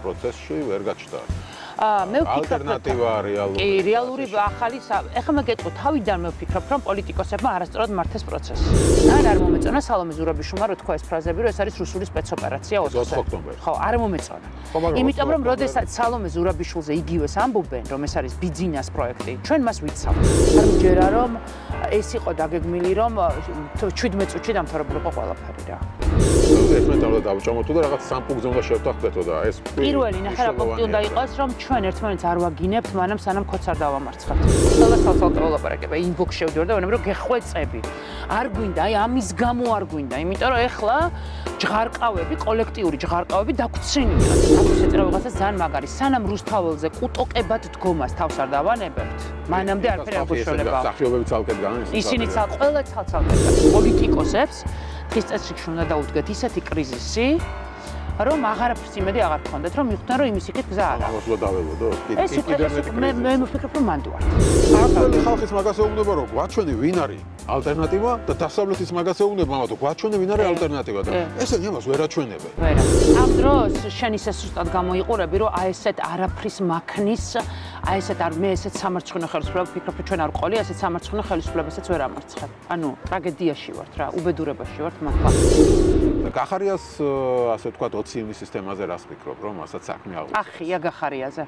პროცესში ვერ გაჩნდა. მე ვფიქრობ, ალტერნატივა რეალური. კი, რეალური ახალი ეხლა მე გეტყვი, თავიდან მე ვფიქრობ, რომ პოლიტიკოსებმა არასწორად მართვის პროცესი. არ მომეწონა სალომე ზურაბიშვილმა რო თქვა ეს ფრაზები, რომ ეს არის რუსული სპეცოპერაცია 4 ოქტომბერს. ხო, არ მომეწონა. იმიტომ რომ როდესაც სალომე ზურაბიშვილზე იგივეს ამბობენ, რომ ეს არის ბიძინას პროექტი, ჩვენ მას ვიცავთ. არ მჯერა რომ ეს იყო დაგეგმილი, რომ 17 წუთში დამთავრებულიყო ყველაფერი რა. ერთმანეთთან დავჭამოთ და რაღაც სამფუძე უნდა შევთანხმდეთო და ეს პირველი ნახე რა პუნქტი უნდა იყოს, რომ ჩვენ ერთმანეთს არ ვაგინებთ, მანამ სანამ ხოც არ დავამარცხებთ. ხელსალთ ოლაპარაკება ინბოქსში შევდივარ და ვენებრო გეხვეწები. არ გვინდა, აი ამის გამო არ გვინდა, იმიტომ რომ ეხლა ჟღარყავები, კოლექტიური ჟღარყავები დაგვრცინია. აქვს ეწერა ვიღაცა ძალიან მაგარი. სანამ რუსთაველზე კუტოკებად დგომას თავს არ დავანებებთ, მანამდე არაფერი არ გვეშველება. სახიობები ცალკედ განა ისინი ყველა ცალ-ცალკედ პოლიტიკოსებს დღის წესრიგში უნდა დაუდგეთ ისეთი კრიზისი, რომ აღარაფერს იმედი აღარ გქონდეთ, რომ მიხვდნენ, რომ იმის იქით გზა არ აქვს. ამას უნდა დავებოდო? მე ვფიქრობ, რომ მანდ ვარ. ახალი ხალხის მაგას ეუბნება, რომ გვაჩვენე ვინ არის ალტერნატივა და დასავლეთის მაგას ეუბნება, მაგრამ გვაჩვენე ვინ არის ალტერნატივა და ესენი ამას ვერ აჩვენებენ. ვერა. ამ დროს შენ ისე სუსტად გამოიყურები, რომ აი ესეთ არაფრის მაქნის, აი ესეთ არ მე ესეთ სამარცხვინო ხელისუფლება ვფიქრობ, რომ ჩვენ არ ყოლია ესეთ სამარცხვინო ხელისუფლებასაც ვერ ამარცხებ. ანუ ტრაგედიაში ვართ რა, უბედურებაში ვართ მართლა. და გახარიას ასე ვთქვათ 20 ივნის სისტემაზე რას ვფიქრობ, რომ მასაც საქმე აღუდგა. ახია გახარიაზე.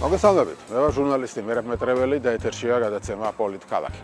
მოგესალმებით, მე ვარ ჟურნალისტი მერაბ მეტრეველი და ეთერშია გადაცემა პოლიტქალაქი.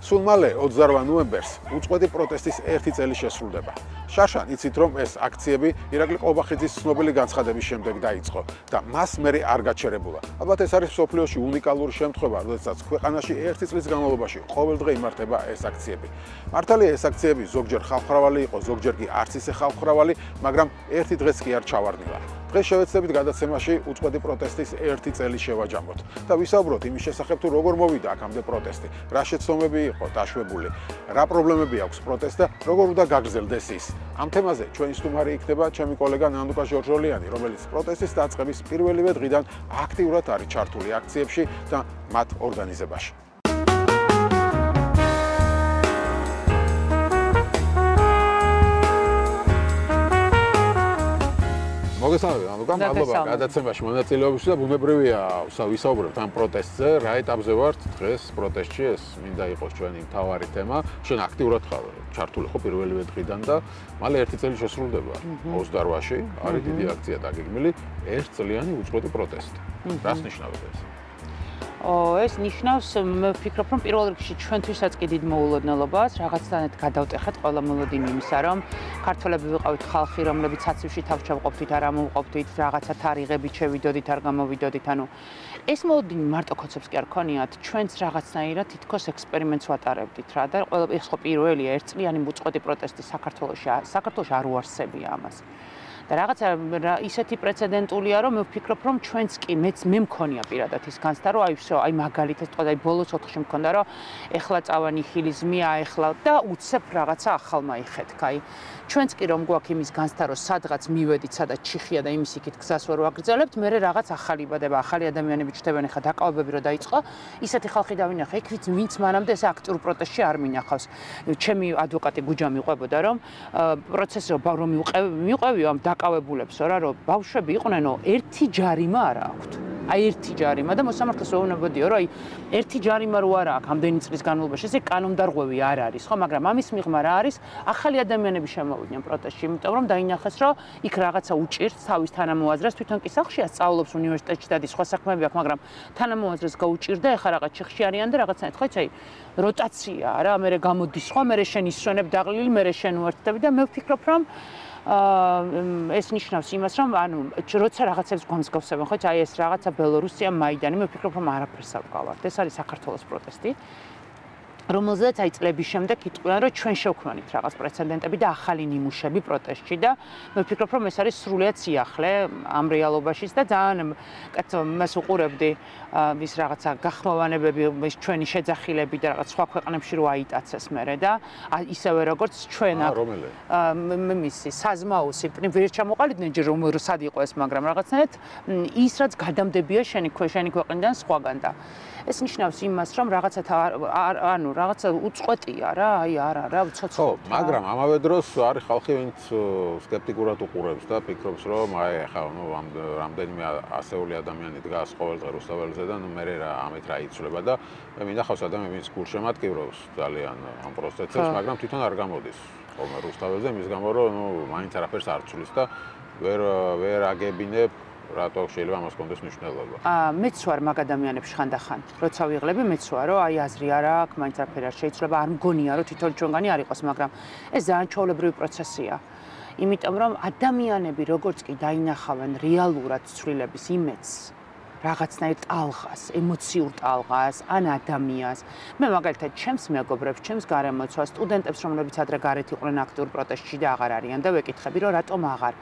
სულ მალე 28 ნოემბერს უწყვეტი პროტესტის 1 წელი შესრულდება. შარშან იცით რომ ეს აქციები ირაკლი ყობახიძის ცნობილი განცხადების შემდეგ დაიწყო და მას მერე არ გაჩერებულა. ალბათ ეს არის მსოფლიოში უნიკალური შემთხვევა, როდესაც ქვეყანაში 1 წლის განმავლობაში ყოველდღე იმართება ეს აქციები. მართალია ეს აქციები ზოგჯერ ხალხმრავალი იყო, ზოგჯერ კი არც ისე ხალხმრავალი, მაგრამ ერთი დღეს კი არ ჩავარდნილა. დღეს შევეცდებით გადაცემაში უწყვეტი პროტესტის 1 წელი შევაჯამოთ და ვისაუბროთ იმის შესახებ თუ როგორ მოვიდა აქამდე პროტესტი, რა შეცდომები იყო დაშვებული, რა პრობლემები აქვს პროტესტს და როგორ უნდა გაგრძელდეს ის. ამ თემაზე ჩვენი სტუმარი იქნება ჩემი კოლეგა ნანუკა ჟორჟოლიანი, რომელიც პროტესტის დაწყების პირველივე დღიდან აქტიურად არის ჩართული აქციებში და მათ ორგანიზებაში. მოგესალმებით, ნანუკა, მადლობა გადაცემაში მონაწილეობისთვის და ბუნებრივია ვისაუბრებთ ამ პროტესტზე, რა ეტაპზე ვართ დღეს პროტესტში, ეს მინდა იყოს ჩვენი მთავარი თემა. შენ აქტიურად ხარ ჩართული ხო პირველივე დღიდან და მალე 1 წელი შესრულდება 28-ში, არის დიდი აქცია დაგეგმილი, 1 წლიანი უწყვეტი პროტესტი. რას ნიშნავს ეს? ეს ნიშნავს, მე ვფიქრობ, რომ პირველ რიგში ჩვენთვისაც კი დიდ მოულოდნელობას, რაღაცნაირად გადავტეხეთ ყველა მოლოდინი იმისა, რომ ქართველები ვიყავით ხალხი, რომლებიც აცივში თავს ჩავყოფთით, არ ამოვყოფთით, რაღაცა თარიღებით შევიდოდით, არ გამოვიდოდით, ანუ ეს მოლოდინი მარტო ქოცებს კი არ ქონიათ, ჩვენც რაღაცნაირად თითქოს ექსპერიმენტს ვატარებდით რა და ეს ხო პირველია 1 წლიანი უწყვეტი პროტესტი საქართველოში არ უარსებია ამას. და რაღაცა ისეთი პრეცედენტულია, რომ მე ვფიქრობ, რომ ჩვენც კი მე მქონია პირადად ის განცდა, რომ აი მაგალითად თქვა, აი ბოლოს 4-ში მქონდა, რომ ეხლა წავა ნიჰილიზმია, ეხლა და უცებ რაღაცა ახალმა იხეთქ, აი ჩვენც კი რომ გვაქვს იმის განცდა, რომ სადღაც მივედით, სადაც ჩიხია და იმის იქით გზას ვერ ვაგრძელებთ, მე რაღაც ახალი იბადება, ახალი ადამიანები ჩნდებიან, ეხლა დაკავებები რო დაიწყო, ისეთი ხალხი დავინახე, იქ ვინც მანამდე ეს აქტიურ პროტესტში არ მინახავს. ჩემი ადვოკატი გუჯა მიყვებოდა, რომ პროცესი რომ მივყევიო ამ დაკავებულებსო რა, რომ ბავშვები იყვნენო, ერთი ჯარიმა არ აქვთ. აი ერთი ჯარიმა და მოსამართლეს ვეუბნებოდიო, რომ აი ერთი ჯარიმა რო არ აქვს ამდენი წლის განმავლობაში, ესე კანონდარღვევი არ არის, ხო, მაგრამ ამის მიღმა რა არის, ახალი ადამიანები შემოვიდნენ პროტესტში, იმიტომ რომ დაინახეს, რომ იქ რაღაცა უჭირს თავის თანამოაზრეს, თვითონ კი სახლშია სწავლობს უნივერსიტეტში და სხვა საქმეები აქვს, მაგრამ თანამოაზრეს გაუჭირდა, ეხლა რაღაც ჩიხში არიან და რაღაცნაირად, ხო, აი როტაციაა რა, მე გამოდის სხვა, მე შენ ისვენებ დაღლილი, მე შენ უერთდები და მე ვფიქრობ, რომ ეს ნიშნავს იმას, რომ ანუ როცა რაღაცებს გვამსგავსებენ, ხო, აი ეს რაღაცა ბელორუსია, მაიდანი, მე ვფიქრობ, რომ არაფერს არ გავართ. ეს არის საქართველოს პროტესტი. რომელზეც აი წლების შემდეგ იტყვიან, რომ ჩვენ შევქმნით რაღაც პრეცედენტები და ახალი ნიმუშები პროტესტში და მე ვფიქრობ, რომ ეს არის სრულიად სიახლე ამ რეალობაშიც და ძალიან მას უყურებდი ის რაღაცა გახმოვანებები, ეს ჩვენი შეძახილები და რაღაც სხვა ქვეყნებში რო აიტაცეს მერე და ისევე როგორც ჩვენ აქ მისი საზმაუსი ვერ ჩამოყალიბდნენ ჯერ რომ სად იყო ეს, მაგრამ რაღაცნაირად ის რაც გადამდებია შენი ქვეყნიდან სხვაგან და ეს ნიშნავს იმას, რომ რაღაცა ანუ რაღაცა უწყვეტია რა, აი არა, ცოცხლად. ხო, მაგრამ ამავე დროს არის ხალხი, ვინც სკეპტიკურად უყურებს და ფიქრობს, რომ აი ახლა რამდენიმე ასეული ადამიანი დგას ყოველდღე რუსთაველზე და მე რა ამით რა იცვლება და მე მინდა ხავს ადამიანი, ვინც გულშემატკივრობს ძალიან ამ პროცესებს, მაგრამ თვითონ არ გამოდის ხოლმე რუსთაველზე, იმის გამო რომ მაინც არაფერს არ ცვლის და ვერ აგებინებ რატო შეიძლება ამას კონდეს მნიშვნელობა. მეც ვარ მაგ ადამიანებში ხანდახან. როცა ვიღლები, მეც ვარ, რომ აი აზრი არ აქვს, მაინც არაფერი არ შეიძლება, არ მგონია, რომ თვითონ ჩვენგანი არ იყოს, მაგრამ ეს ძალიან ჩვეულებრივი პროცესია. იმიტომ რომ ადამიანები როგორც კი დაინახავენ რეალურად ცვლილების იმედს, რაღაცნაირ ტალღას, ემოციურ ტალღას, ან ადამიანს. მე მაგალითად ჩემს მეგობრებს, ჩემს გარემოცვას, სტუდენტებს, რომლებიც ადრე გარეთ იყვნენ აქტიურ პროტესტში და აღარ არიან და ვეკითხები, რომ რატომ აღარ.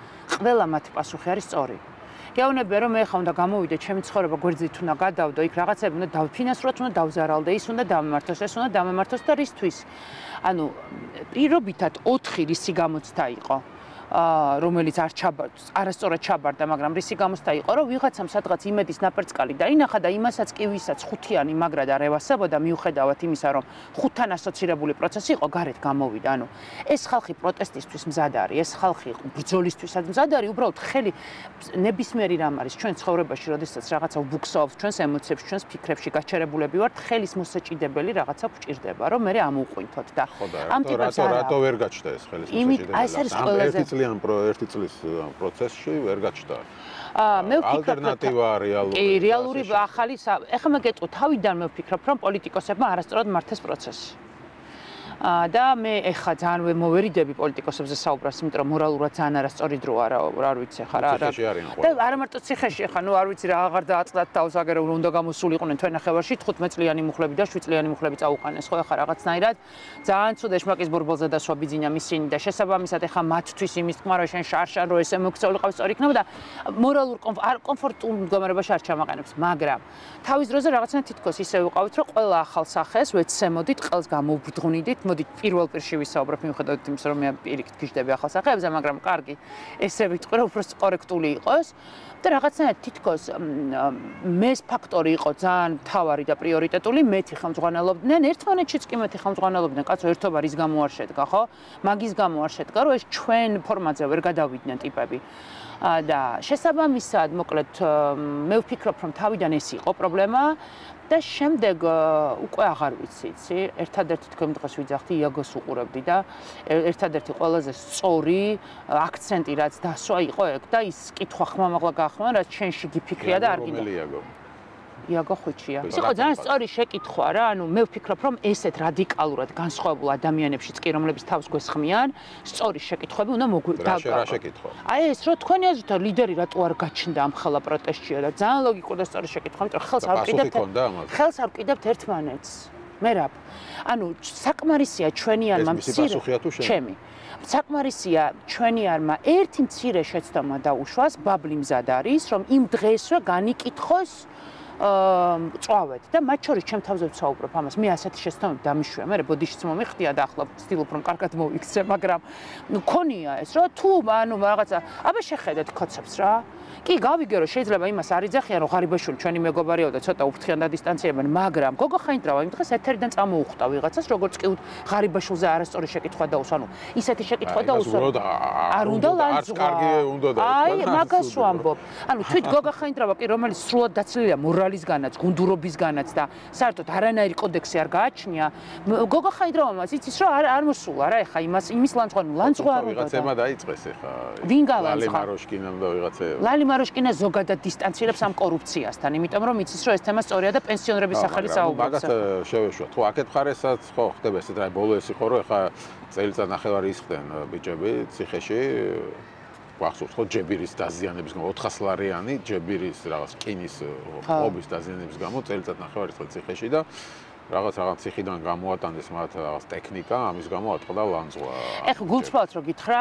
ყველა მათი პასუხი არის სწორი. გეუბნებიან რომ მე ხა უნდა გამოვიდე ჩემი ცხოვრება გვერდით უნდა გადავდო იქ რაღაცები უნდა დავფინანსუროთ უნდა დავზარალდე ის უნდა დამემართოს ეს უნდა დამემართოს და რისთვის ანუ პირობითად 4 რისი გამოცდა იყო რომელიც არასწორად ჩაბარდა, მაგრამ რისი გამოსთა იყო, რომ ვიღაცამ სადღაც იმედის ნაპერწკალი დაინახა და იმასაც კი ვისაც ხუთიანი მაგრად არ ევასებოდა, მიუხედავად იმისა, რომ ხუთთან ასოცირებული პროცესი იყო, გარეთ გამოვიდა. ანუ ეს ხალხი პროტესტისთვის მზად არის, ეს ხალხი ბრძოლისთვისაც მზად არის, უბრალოდ ხელი ნებისმიერი რამ არის ჩვენ ცხოვრებაში, როდესაც რაღაცა ვბუქსოვთ, ჩვენს ემოციებში, ჩვენს ფიქრებში გაჩერებულები ვართ, ხელის მოსაჭიდებელი რაღაცა გვჭირდება, რომ მე ამოვყვინთოთ და ამ ტიპებს რატო ვერ გაჩნდა ეს ხელის მოსაჭიდებელი? ერთი წლის პროცესში ვერ გაჩნდა. მე ვფიქრობ, ალტერნატივა რეალური. კი, რეალური ახალი. ეხლა მე გეტყვი, თავიდან მე ვფიქრობ, რომ პოლიტიკოსებმა არასწორად მართვის პროცესი. და მე ეხა ძალიან მოვერიდები პოლიტიკოსებზე საუბრას, იმიტომ რომ მორალურად ძალიან არასწორი დრო არ ვიცი ხა რა. და არა მარტო ციხეში ხა, არ ვიცი რა აღარ დააწყდათ თავს აგერ უნდა გამოსულიყვნენ თვენახევარში 15 წლიანი მუხლები და 7 წლიანი მუხლები წაუყანეს. ხო ეხა რაღაცნაირად ძალიან ცუდ ეშმაკის ბურბულზე დასვა ბიძინა მისინი და შესაბამისად ეხა მათთვის იმის თქმა რომ შენ შარშან რო ესე მოგწეული ყავს სწორი იქნება და მორალურ კომფორტულ მდგომარეობაში არ ჩამაყენებს, მაგრამ თავის დროზე რაღაცნაირად თითქოს ისე ვიყავით რომ ყველა ახალ სახეს ვეცემოდით, ყელს გამოვბრდღვნიდით. მოდით პირველ პირში ვისაუბრებ, მიუხედავად იმისა, რომ მე პირიქით გიждდები ახალ სახეებზე, მაგრამ კარგი, ესე ვიტყვი, რომ უბრალოდ კორექტული იყოს და რაღაცნაირად თითქოს მეს ფაქტორი იყო ძალიან მთავარი და პრიორიტეტული, მეტი ხელმძღვანელობდნენ, ერთმანეთშიც კი მეტი ხელმძღვანელობდნენ, კაცო ერთობა რის გამო არ შედგა, ხო? მაგის გამო არ შედგა, რომ ეს ჩვენ ფორმატზე ვერ გადავიდნენ ტიპები. და შესაბამისად, მოკლედ, მე ვფიქრობ, რომ თავიდან ეს იყო პრობლემა და შემდეგ უკვე აღარ ვიცი, იცი, ერთადერთი თქვენ დღეს ვიძახდი იაგოს უყურებდი და ერთადერთი ყველაზე სწორი აქცენტი რაც დასვა იყო ეგ და ის კითხვა ხმამაღლა გაახმნა, რაც შენში გიფიქრია და არ გინდა. იაგო ხვიჩია. ის იყო ძალიან სწორი შეკითხვა რა, ანუ მე ვფიქრობ, რომ ესეთ რადიკალურად განსხვავებულ ადამიანებშიც კი, რომლებიც თავს გვესხმიან, სწორი შეკითხვები უნდა მოგვიდაგო. რა შეკითხვა? აი ეს, რომ თქვენი აზრით ლიდერი რატო არ გაჩნდა ამ ხელა პროტესტშია და ძალიან ლოგიკური და სწორი შეკითხვა, იმიტომ რომ ხელს არ ვკიდებთ ერთმანეთს. მერაბ. ანუ საკმარისია ჩვენიანმა ჩემი. საკმარისია ჩვენიანმა ერთი მცირე შეცდომა დაუშვას, ბაბლი მზად არის, რომ იმ დღესვე განიკითხოს წვავეთ და მათ შორის ჩემ თავზე ვცაუბრობ ამას. მე ასეთი შეცდომები დამიშვია. მე ბოდიშიც მომიხდია და ახლა ვცდილობ რომ კარგად მოვიქცე, მაგრამ მქონია ეს, რომ თუ ანუ რაღაცა, აბა შეხედეთ კოცებს რა. კი, გავიგე რომ შეიძლება იმას არ იძახიან, რომ ღარიბაშვილი ჩვენი მეგობარიო და ცოტა უფრთხიან და დისტანციებენ, მაგრამ გოგო ხაინდრავა იმ დღეს ეთერიდან წამოუხტა ვიღაცას, როგორც კი ღარიბაშვილზე არასწორი შეკითხვა დაუსვა, ანუ ისეთი შეკითხვა დაუსვა. არ უნდა ლანძღვა. აი, მაგას ვამბობ. ანუ თვით გოგო ხაინდრავა კი, რომელიც სრულად დაცლილია მორალისგანაც, გუნდურობისგანაც და საერთოდ არანაირი კოდექსი არ გააჩნია, გოგო ხაინდრავამაც იცის რომ არ მოსულა რა, ეხა იმის ლანძღვა არ უნდა. ვიღაცემა დაიწყეს ეხა. ვინ გალანძღვა? ლალი მაროშკინამ და ვიღაცემა. მაროშკინა ზოგადად დისტანცირებს ამ კორუფციასთან, იმიტომ რომ იცის რომ ეს თემა სწორია და პენსიონერების სახელი საუბრობს. მაგას შევეშვა. ხო, აქეთ მხარესაც ხო ხდება ესეთ რა ბოლო ეს იყო რომ ეხა წელიწად ნახევარი ისხდნენ ბიჭები ციხეში. გვახსოვს ხო ჯებირის დაზიანების გამო 400 ლარიანი ჯებირის რაღაც კინის ხობის დაზიანების გამო წელიწად ნახევარი ისხდნენ ციხეში და რაღაც ციხიდან გამოატანდეს მათ რაღაც ტექნიკა, ამის გამო ატყდა ლანძღვა. ეხლა გულწრფელად რო გითხრა,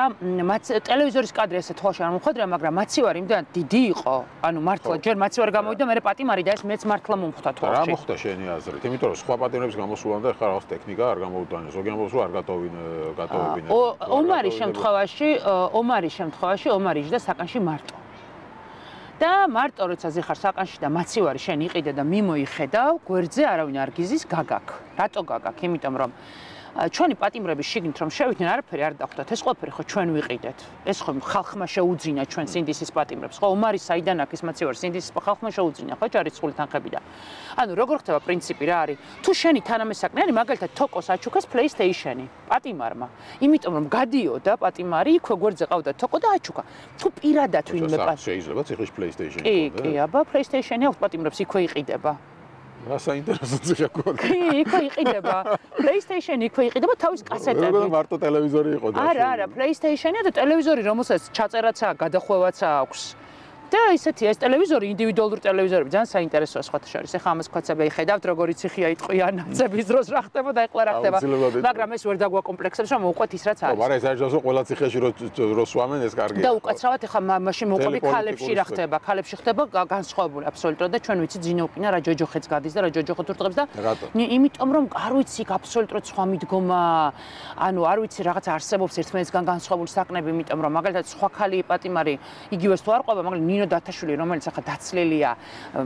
ტელევიზორის კადრი ესე თვალში არ მომხვედრია, მაგრამ მაცივარი იმდან დიდი იყო. ანუ მართლა ჯერ მაცივარი გამოვიდა, მერე პატიმარი და ეს მეც მართლა მომხვდა თვალში. რა მოხდა შენი აზრით? იმიტომ რომ სხვა პატიმრების გამოსულან და ეხლა რაღაც ტექნიკა არ გამოუტანეს. ზოგი ამბობს რომ არ გატოვებინე. ომარის შემთხვევაში ომარი იჯდა საკანში მარტო. და მარტო როცა ზიხარ საკანში და მაცივარი შენ იყიდე და მიმოიხედავ, გვერდზე არავინ არ გიზის გაგაკ. რატო გაგაკ? იმიტომ რომ ჩვენი პატიმრების შიგნით რომ შევიდნენ არაფერი არ დახვდათ ეს ყველაფერი ხო ჩვენ ვიყიდეთ ეს ხო ხალხმა შეუძინა ჩვენ სინდისის პატიმრებს ხო ომარი საიდან აქ ის მაცივარ სინდისის ხალხმა შეუძინა ხო ჯარისწყული თანხები და ანუ როგორ ხდება პრინციპი რა არის თუ შენი თანამესაკნე მაგალითად თოკოს აჩუქეს PlayStation-ი პატიმარმა იმიტომ რომ გადიოდა პატიმარი იქვე გვერდზე ყავდა თოკო და აჩუქა თუ პირადად ვინმე შეიძლება ციხეში PlayStation-ი კი აბა PlayStation-ი აქვს პატიმრებს იქვე იყიდება რა საინტერესო ციხე გქონდა. კი, იქვე იყიდება. PlayStation-ი იქვე იყიდება თავის კასეტები. მეგონა მარტო ტელევიზორი იყო და. არა, PlayStation-ია და ტელევიზორი, რომელსაც ჩაწერაცაა, გადახვევაცა აქვს. და ისეთი ეს ტელევიზორი, ინდივიდუალური ტელევიზორები ძალიან საინტერესოა სხვათა შორის. ეხლა ამას ხოცებე იხედავთ, როგორი ციხეა იტყვია ნაცების დროს რა ხდება და ეხლა რა ხდება. მაგრამ ეს ვერ დაგვაკომპლექსებს, რომ მოუყვეთ ის რაც არის. მაგრამ ეს არის რომ ყველა ციხეში რო სვამენ ეს კარგია. და უკაცრავად ეხლა მაშინ მოუყვები ქალებში რა ხდება. ქალებში ხდება განსხვავებული აბსოლუტურად და ჩვენ ვიცით ზინოვკინა რა ჯოჯოხეთს გადის და რა ჯოჯოხეთ ურტყებს და იმიტომ რომ არ ვიცი აბსოლუტურად სხვა მიდგომა, ანუ არ ვიცი რაღაც არსებობს ერთმანეთსგან განსხვავებული საკნები, იმიტომ რომ მაგალითად სხვა ქალი პატიმარი იგივეს თუ არ ყვება, მაგრამ ნინო დათაშვილი რომელიც ახლა დაცლილია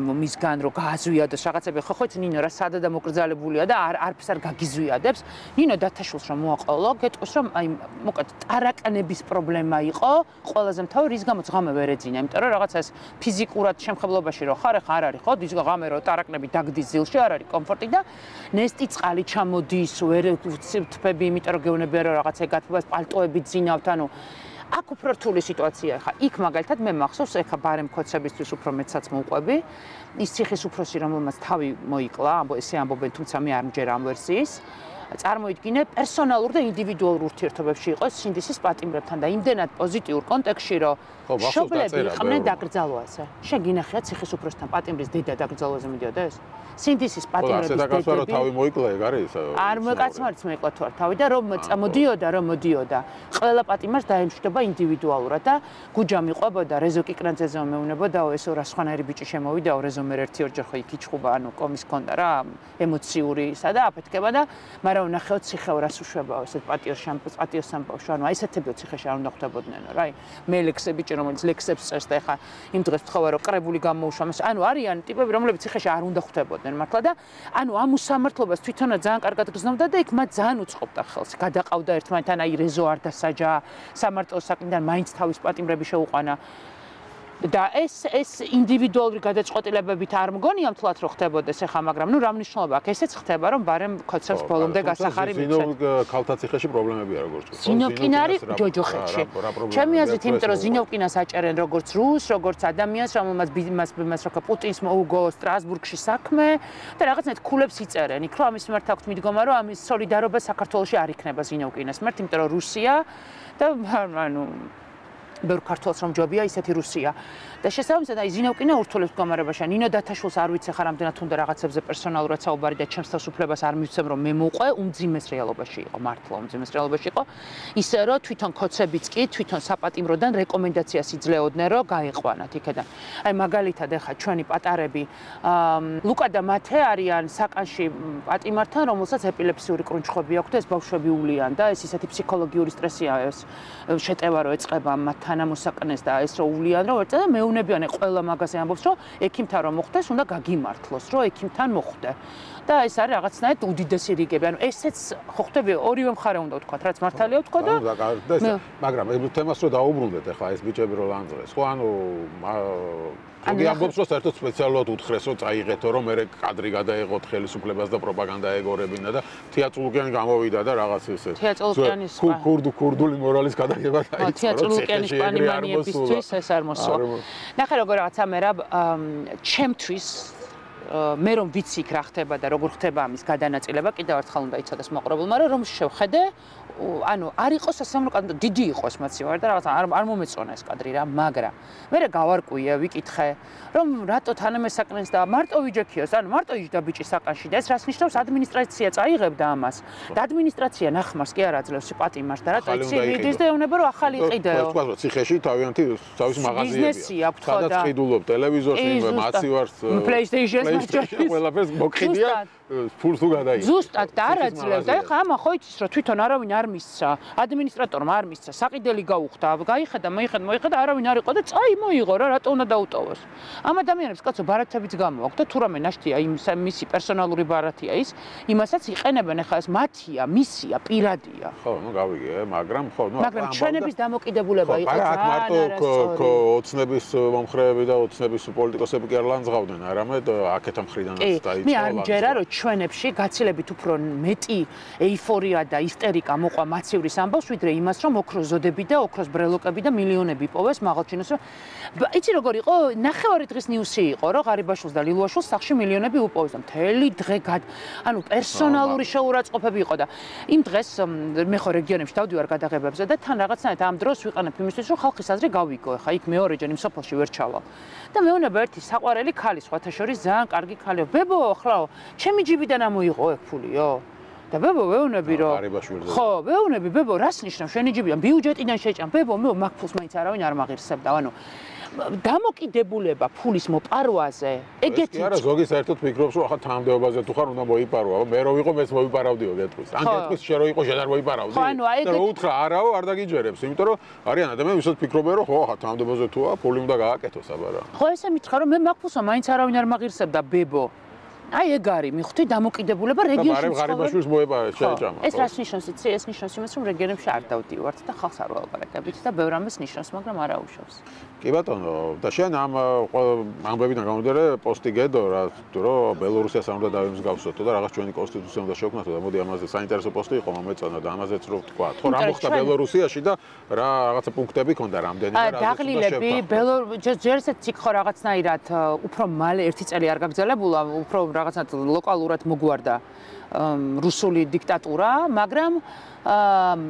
მისგან რომ გააზვიადოს რაღაცები ხო ხო ნინო რა სადა და მოკრძალებულია და არაფერს არ გაგიზვიადებს ნინო დათაშვილს რომ მოაყოლო გეტყვის რომ აი მოკეთ ტარაკნების პრობლემა იყო ყველაზე მთავარი რის გამოც ღამე ვერ ეძინა იმიტომ რომ რაღაცა ეს ფიზიკურად შემხებლობაში რომ ხარ ახლა არ არის ხო დის ღამე რომ ტარაკნები დაგდის ზილში არ არის კომფორტი და ნესტი წყალი ჩამოდის ვერ ვთფები იმიტომ რომ გეუბნებიან რომ რაღაცა გათბობას პალტოები ძინავთ ანუ აქ უფრო რთული სიტუაცია ხა. იქ მაგალითად მე მახსოვს ეხა ბარემ ქოცებისთვის უფრო მეცაც მოვყვები. ის ციხის უფროსი რომელმაც თავი მოიკლა, ესე ამბობენ, თუმცა მე არ მჯერ ამ ვერსიის. წარმოიდგინე პერსონალურ და ინდივიდუალურ ურთიერთობებში იყო სინდისის პატიმრებთან და იმდენად პოზიტიურ კონტექსტში რომ მშობლები იყვნენ დაკრძალვაზე. შენ გინახია ციხის უფროსთან პატიმრის დედა დაკრძალვაზე მიდიოდა ეს? სინდისის პატიმრების დედები თავი მოიკლა ეგ არის? არ მოკაცმარიც მოიკლა თუ არ თავი და რომ მოდიოდა. ყველა პატიმარს დაემშვიდობა ინდივიდუალურად და გუჯა მიყვებოდა რეზო კიკრანძეზე მეუნებოდაო ესო რა სხვანაირი ბიჭი შემოვიდაო რეზო მე ერთი ორჯერ ხო იქ იჩხუბა ანუ კომის კონდა რა ემოციური ისა და აფეთქება და მაგრამ ნახეო ციხეო რას უშვებაო ესეთ პატიოს სამბავშვო ანუ აი ესეთებიო ციხეში არ უნდა ხვდებოდნენ რა აი მე ლექსები ბიჭი რომელიც ლექსებს წერს და ეხა იმ დღეს ვთხოვა რომ კრებული გამოუშვა მას ანუ არიან ტიპები რომლებიც ციხეში არ უნდა ხვდებოდნენ მართლა და ანუ ამ უსამართლობას თვითონაც ძალიან კარგად გრძნობდა და იქ მათ ძალიან უწყობდა ხელს გადაყავდა ერთმანეთთან აი რეზო არ დასაჯა სამარტო საკნიდან მაინც თავის პატიმრები შეუყვანა და ეს ინდივიდუალური გადაწყვეტილებებით არ მგონია მთლად რომ ხდებოდეს ახლა მაგრამ ნუ რა მნიშვნელობა აქვს ესეც ხდება რომ ბარემ ქოცებს ბოლომდე გასახარი მიცეთ ზინოვკ ქალთა ციხეში პრობლემებია როგორც ვთქვი ზინოვკინა არის ჯოჯოხეთში ჩემი აზრით იმიტომ რომ ზინოვკინას აჭერენ როგორც რუს როგორც ადამიანს რომელმაც მას რა პუტინს მოუგო სტრასბურგში საქმე და რაღაცნაირად ქულებს იწერენ იქ რომ ამის მიმართ აქვს მიდგომა რომ ამის სოლიდარობა საქართველოში არ იქნება ზინოვკინას მიმართ იმიტომ რომ რუსია და ანუ ბევრ ქართველს რომ ჯობია ისეთი რუსია და შესაბამისად აი ზინოვკინა ურთულებს მდგომარეობაში ნინო დათაშვილს არ ვიცი ხა რამდენად უნდა რაღაცებზე პერსონალურად საუბარი და ჩემს თავს უფლებას არ მივცემ რომ მე მოყვე უმძიმეს რეალობაში იყო მართლა უმძიმეს რეალობაში იყო ისე რომ თვითონ ქოცებიც კი თვითონ საპატიმროდან რეკომენდაციას იძლეოდნენ რომ გაეყვანათ იქიდან აი მაგალითად ახლა ჩვენი პატარები ლუკა და მათე არიან საკანში პატიმართან რომელსაც ეპილეფსიური კრუნჩხები აქვს და ეს ბავშვები ულიან და ეს ისეთი ფსიქოლოგიური სტრესია ეს შეტევა რო ეწყება მათ თანამოსაკნეს და ეს რო ულიან რომ და მეუნებიან ყველა მაგაზე ამბობს რომ ექიმთან რომ მოხდეს უნდა გაგიმართლოს რომ ექიმთან მოხვდე და ეს არის რაღაცნაირად უდიდესი რიგები ანუ ესეც ხო ხტები ორივე მხარე უნდა ვთქვა რაც მართალია ვთქვა და მაგრამ ეს თემას რო დაუბრუნდეთ ახლა ეს ბიჭები რო ლანძღეს ხო ანუ იგი ამბობს რომ საერთოდ სპეციალურად უთხრეს რომ წაიღეთო რომ მე კადრი გადაეღოთ ხელისუფლებას და პროპაგანდა ეგორებინა და თეატრულუკიანი გამოვიდა და რაღაც ესე თეატრულუკიანის კურდული მორალის გადაგება დაიწყო თეატრულუკიანის პანიმანიებისთვის ეს არ მოსულა ნახე როგორ რაღაცა მე რა ჩემთვის მე რომ ვიცი იქ რა ხდება და როგორ ხდება ამის გადანაწილება კიდევ ერთხელ უნდა იცოდეს მოყრებულმა რომ შევხედე ანუ არ იყოს სასამართლო კადრი დიდი იყოს მაცივარი და რაღაცა არ მომეწონა ეს კადრი რა მაგრამ მე გავარკვიე ვიკითხე რომ რატო თანამესაკნეს და მარტო ვიჯექიოს ანუ მარტო იჯდა ბიჭი საკანში და ეს რას ნიშნავს ადმინისტრაცია წაიღებდა ამას და ადმინისტრაცია ნახმარს კი არ აძლევს პატიმარს და რატო იცი მიდის და ეუბნება რომ ახალი იყიდეო თქვა რომ ციხეში თავიანთი თავის მაღაზიებია სადაც ყიდულობ ტელევიზორს მაცივარს PlayStation-ს ყველაფერს მოკიდია ფულს თუ გადაიღო. ზუსტად და არ აძლევდა. ეხლა ამა ხო იცის რომ თვითონ არავინ არ მისცა, ადმინისტრატორმა არ მისცა, საყიდელი გაუხდა, გაიხედა, მოიხედა, არავინ არ იყო და მოიღო რა, რატო უნდა დაუტოვოს. ამ ადამიანებს კაცო ბარათებიც გამოაქვს და თუ რამე ნაშთია მისი პერსონალური ბარათია ის, იმასაც იყენებენ ეხლა ეს მათია, მისია, პირადია. ხო, ნუ გავიგე, მაგრამ ხო, ნუ მაგრამ ჩვენების დამოკიდებულება იყო ძალიან მარტო ოცნების მომხრეები და ოცნების პოლიტიკოსები კი არ ლანძღავდნენ, არამედ აქეთა მხრიდანაც დაიწყო. მე არ მჯერა რომ ჩვენებში გაცილებით უფრო მეტი ეიფორია და ისტერიკა მოყვა მაცივრის ამბავს, ვიდრე იმას, რომ ოქროს ზოდები და ოქროს ბრელოკები და მილიონები იპოვეს მაღალჩინოს. იცი როგორ იყო? ნახევარი დღის ნიუსი იყო, რომ ღარიბაშვილს და ლილუაშვილს სახში მილიონები უპოვეს და მთელი დღე ანუ პერსონალური შეურაცხყოფები იყო და იმ დღეს მე ხო რეგიონებში დავდივარ გადაღებებზე და თან რაღაცნაირად ამ დროს ვიყანებ იმისთვის, რომ ხალხის აზრი გავიგო. ეხა იქ მეორეჯერ იმ სოფელში ვერ ჩავალ. და მეუბნება ერთი საყვარელი ქალი, სხვათა შორის ძალიან კარგი ქალიო. ბებო, ხლაო, ჩემი ჯიბიდან ამოიღო ეგ ფულიო. და ბებო ვეუბნები რომ ხო, ვეუბნები ბებო, რას ნიშნავს შენი ჯიბიდან? ბიუჯეტიდან შეჭამ. ბებო, მე მაგ ფულს მაინც არავინ არ მაღირსებდა. ანუ დამოკიდებულება ფულის მოპარვაზე, ეგეთი. არა, ზოგი საერთოდ ფიქრობს, რომ ახლა თანამდებობაზე თუ ხარ, უნდა მოიპარო. მე რო ვიყო, მეც მოიპარავდიო გეტყვის. ან გეტყვის შე რო იყო, შენ არ მოიპარავდი. ხო, ანუ აი ეგ და უთხრა, არაო, არ დაგიჯერებს, იმიტომ რომ არიან ადამიანები, ვისაც ფიქრობენ, რომ ხო, ახლა თანამდებობაზე თუა, ფული უნდა გააკეთოს აბარა. ხო, ესე მითხრა, რომ მე მაგ ფულსა მაინც არავინ არ მაღირსებდა, ბებო. აი ეგ არის მიხდი დამოკიდებულება რეგიონში ღარიბაშვილს მოეპარა შეეჭამა. ეს რას ნიშნავს იცი? ეს ნიშნავს იმას, რომ რეგიონებში არ დავდივართ და ხალხს არ ვალაპარაკებით და ბევრ ამას ნიშნავს, მაგრამ არ აუშავს. კი ბატონო, და შენ ამ ამბებიდან გამომდინარე პოსტი გედო რა, რომ ბელორუსიას არ უნდა დავიმსგავსოთ და რაღაც ჩვენი კონსტიტუცია უნდა შევქმნათ და მოდი ამაზე საინტერესო პოსტი იყო მომეწონა და ამაზეც რო ვთქვა. ხო, რა მოხდა ბელორუსიაში და რა რაღაცა პუნქტები ქონდა რამდენი და რა დაღლილები ჯერ ესეც იქ ხო რაღაცნაირად უფრო მალე ერთი წელი არ გაგრძელებულა, უფრო რაღაცნაირად ლოკალურად მოგვარდა რუსული დიქტატურა, მაგრამ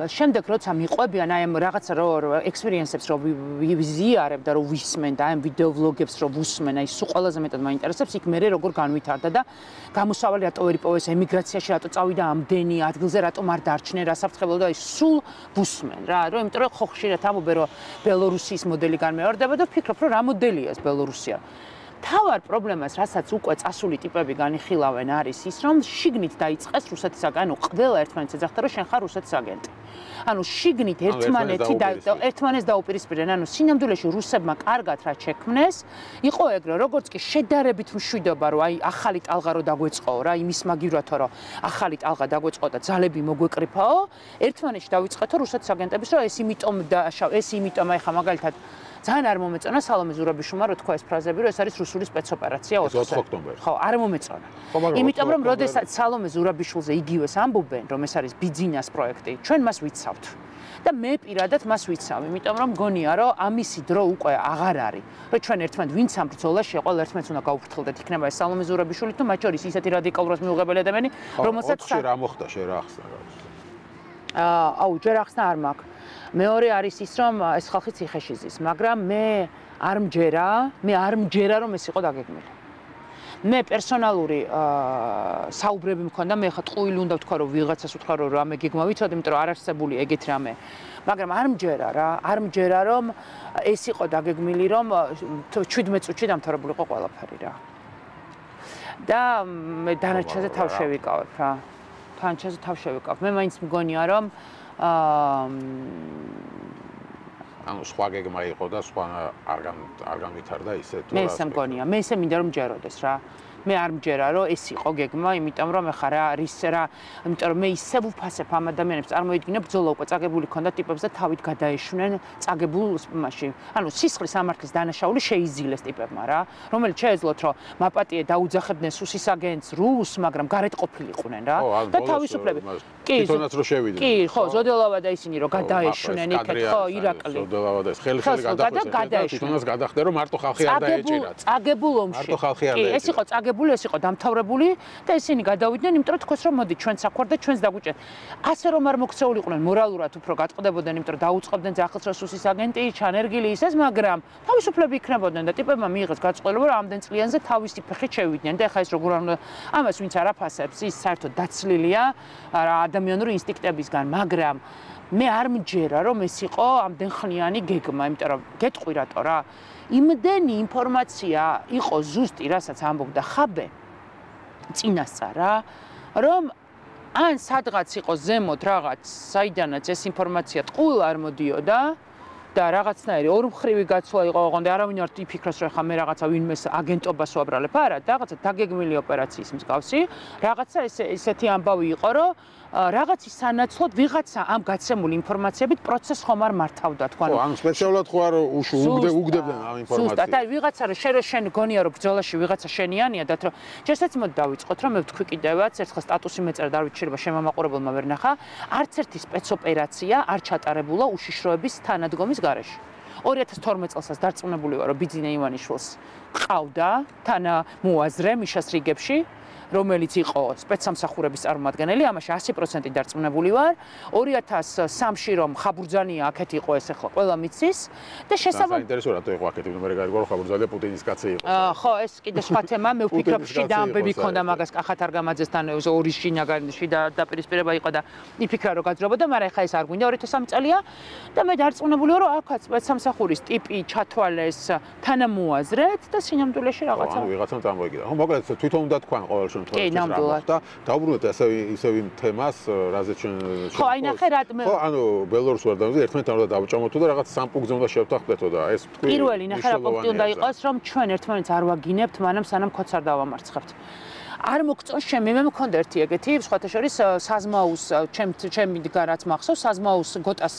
შემდეგ როცა მიყვებიან აი ამ რაღაცა რო ექსპერიენსებს რო ვიზიარებ და რო ვისმენ და აი ამ ვიდეო ვლოგებს რო ვუსმენ, აი სულ ყველაზე მეტად მაინტერესებს იქ მე როგორ განვითარდა და გამოსავალი რატო ვერ იპოვეს ემიგრაციაში, რატო წავიდა ამდენი ადგილზე, რატომ არ დარჩნენ, რა საფრთხებელო და აი სულ ვუსმენ რა, რომ იმიტომ რომ ხო ხშირად ამბობენ რომ ბელორუსიის მოდელი განმეორდება და ვფიქრობ რომ რა მოდელია ეს ბელორუსია. თავარ პრობლემას, რასაც უკვე წასული ტიპები განიხილავენ, არის ის, რომ შიგნით დაიწყეს რუსეთისაგან, ანუ ყველა ერთმანეთს ეძახდა, რომ შენ ხარ რუსეთის აგენტი. ანუ შიგნით ერთმანეთს დაუპირისპირდნენ, ანუ სინამდვილეში რუსებმა კარგად რა შექმნეს, იყო ეგრე, როგორც კი შედარებით მშვიდობა, რომ აი ახალი ტალღა რო დაგვეწყო რა, იმის მაგივრათო, რომ ახალი ტალღა დაგვეწყო და ძალები მოგვეკრიფაო, ერთმანეთში დავიწყეთო რუსეთის აგენტების, რომ ეს იმიტომ აი ხა მაგალითად ძალიან არ მომეწონა სალომე ზურაბიშვილმა რო თქვა ეს ფრაზები, რომ ეს არის რუსული სპეცოპერაცია 4 ოქტომბერს. ხო, არ მომეწონა. იმიტომ რომ როდესაც სალომე ზურაბიშვილზე იგივეს ამბობენ, რომ ეს არის ბიძინას პროექტი, ჩვენ მას ვიცავთ. და მე პირადად მას ვიცავ, იმიტომ რომ მგონია, რომ ამისი დრო უკვე აღარ არის. რომ ჩვენ ერთმანეთ ვინც ამ ბრძოლაში ყველა ერთმანეთს უნდა გავუფრთხილდეთ, იქნება ეს სალომე ზურაბიშვილი თუ მათ შორის ისეთი რადიკალურად მიუღებელი ადამიანი, რომელსაც რა მოხდა შენ რა ახსნა რა. აუ, ჯერ ახსნა არ მაქვს. მეორე არის ის, რომ ეს ხალხი ციხეში ზის, მაგრამ მე არ მჯერა, რომ ეს იყო დაგეგმილი. მე პერსონალური საუბრები მქონდა, მე ხა ტყუილი უნდა ვთქვა, რომ ვიღაცას ვთქვა, რომ რამე გეგმა ვიცოდი, იმიტომ რომ არ არსებული ეგეთ რამე. მაგრამ არ მჯერა, რომ ეს იყო დაგეგმილი, რომ 17 წუთში დამთავრებული იყო ყველაფერი რა. და მე დანარჩენზე თავ შევიკავებ რა. მე მაინც მგონია, რომ ანუ სხვა გეგმა იყო და სხვა არ განვითარდა ისე თუ მე ესე მგონია, მე ესე მინდა რომ მჯეროდეს რა. მე არ მჯერა რომ ეს იყო გეგმა, იმიტომ რომ ეხა რა არის რა, იმიტომ რომ მე ისე ვუფასებ ამ ადამიანებს, წარმოიდგინე ბრძოლა უკვე წაგებული ქონდა ტიპებს და თავით გადაეშვნენ წაგებულ მაშინ. ანუ სისხლის ამართლის დანაშაული შეიზილეს ტიპებმა რა, რომელიც შეეძლოთ რომ მაპატიე დაუძახებდნენ სუსის აგენტს რუსს, მაგრამ გარეთ ყოფილიყვნენ რა და თავისუფლები. თვითონაც რო შევიდნენ. კი, ხო, ზოდელავა და ისინი რო გადაეშვნენ იქეთ, ხო, ირაკლი. ზოდელავა და ხელი გადახვეს, თვითონაც გადახდა რომ მარტო ხალხი არ დაეჭირათ. წაგებულ ომში. მარტო ხალხი არ დაეჭირათ. ეს იყო წაგებული, ეს იყო დამთავრებული და ისინი გადავიდნენ, იმიტომ რომ თქოს რომ მოდი ჩვენ საქმარ და ჩვენს დაგვიჭერთ. ასე რომ არ მოქცეულიყვნენ მორალურად უფრო გატყდებოდნენ, იმიტომ რომ დაუწყობდნენ ძახილს რუსის აგენტი, ჩანერგილი ისეს, მაგრამ თავისუფლები იქნებოდნენ და ტიპებმა მიიღეს გაწყვეტილება, რომ ამდენ წლიანზე თავისი ფეხით შევიდნენ და ეხა ეს როგორ არ უნდა ამას ვინც არ აფასებს, ის საერთოდ დაცლილია ადამიანური ინსტინქტებისგან, მაგრამ მე არ მჯერა რომ ეს იყო ამდენ ხნიანი გეგმა, იმიტომ რომ გეტყვი რატო რა. იმდენი ინფორმაცია იყო ზუსტი, რასაც ამბობდა ხაბე. წინასწარ რა, რომ ან სადღაც იყოს ზემოთ რაღაც, საიდანაც ეს ინფორმაცია ტყუილ არ მოდიოდა და რაღაცნაირი ორმხრივი გაცვლა იყო, ოღონდ არავინ არ იფიქროს, რომ ხა მე რაღაცა ვინმეს აგენტობას ვაბრალებ, არა, რაღაცა დაგეგმილი ოპერაციის მსგავსი, რაღაცა ესეთი ამბავი იყო, რომ რაღაცის სანაცვლოდ ვიღაცა ამ გაცემული ინფორმაციებით პროცესს ხომ არ მართავდა თქვა. ხო, ანუ სპეციალურად ხო არ უგდებდნენ ამ ინფორმაციას. ზუსტად, აი ვიღაცა რომ შენ გონია რომ ბრძოლაში ვიღაცა შენიანია და რომ ჯერსაც მოდი დავიწყოთ რომ მე ვთქვი კიდევაც ერთხელ სტატუსი მეწერა და არ ვიცი შეიძლება შემამაყურებელმა ვერ ნახა, არც ერთი სპეცოპერაცია არ ჩატარებულა უშიშროების თანადგომის გარეშე. 2012 წელსაც დარწმუნებული ვარ რომ ბიძინა ივანიშვილს ყავდა თანამოაზრე მიშას რიგებში რომელიც იყო სპეცსამსახურების წარმომადგენელი, ამაში 100% დარწმუნებული ვარ. 2003-ში რომ ხაბურძანია აქეთ იყო ეს ახლა ყველა მიცის და შესაძლოა საინტერესო რატო იყო აქეთ, მე გარკვეულ ხაბურძანია პუტინის კაცი იყო. ხო, ეს კიდე სხვა თემა, მე ვფიქრობ შიდა ამბები ქონდა მაგას კახათარ გამაძესთან ორი შიდა დაპირისპირება იყო და იფიქრა რომ გაძრობოდა, მაგრამ ეხა ეს არ გვინდა 2003 წელია და მე დარწმუნებული ვარ რომ აქაც სპეცსამსახურის ტიპი ჩათვალეს თანამოაზრეთ და სინამდვილეში რაღაცა. ანუ ვიღაცამ წამოიგდა. ხო, მოკლედ თვითონ უნდა თქვან ყოველ და დაუბრუნოთ ისევ იმ თემას, რაზეც ჩვენ ხო, აი ნახე რა მე ხო, ანუ ბელორუსს ვარ დამზე ერთმანეთთან უნდა დავჭამოთო და რაღაც სამპუნქტზე უნდა შევთანხმდეთო და ეს თქვი პირველი ნახე რა პუნქტი უნდა იყოს, რომ ჩვენ ერთმანეთს არ ვაგინებთ, მანამ სანამ ხოც არ დავამარცხებთ. არ მოგწონს ჩემი მე მქონდა ერთი ეგეთი სხვათა შორის საზმაუს ჩემი რაც მახსოვს საზმაუს გოტას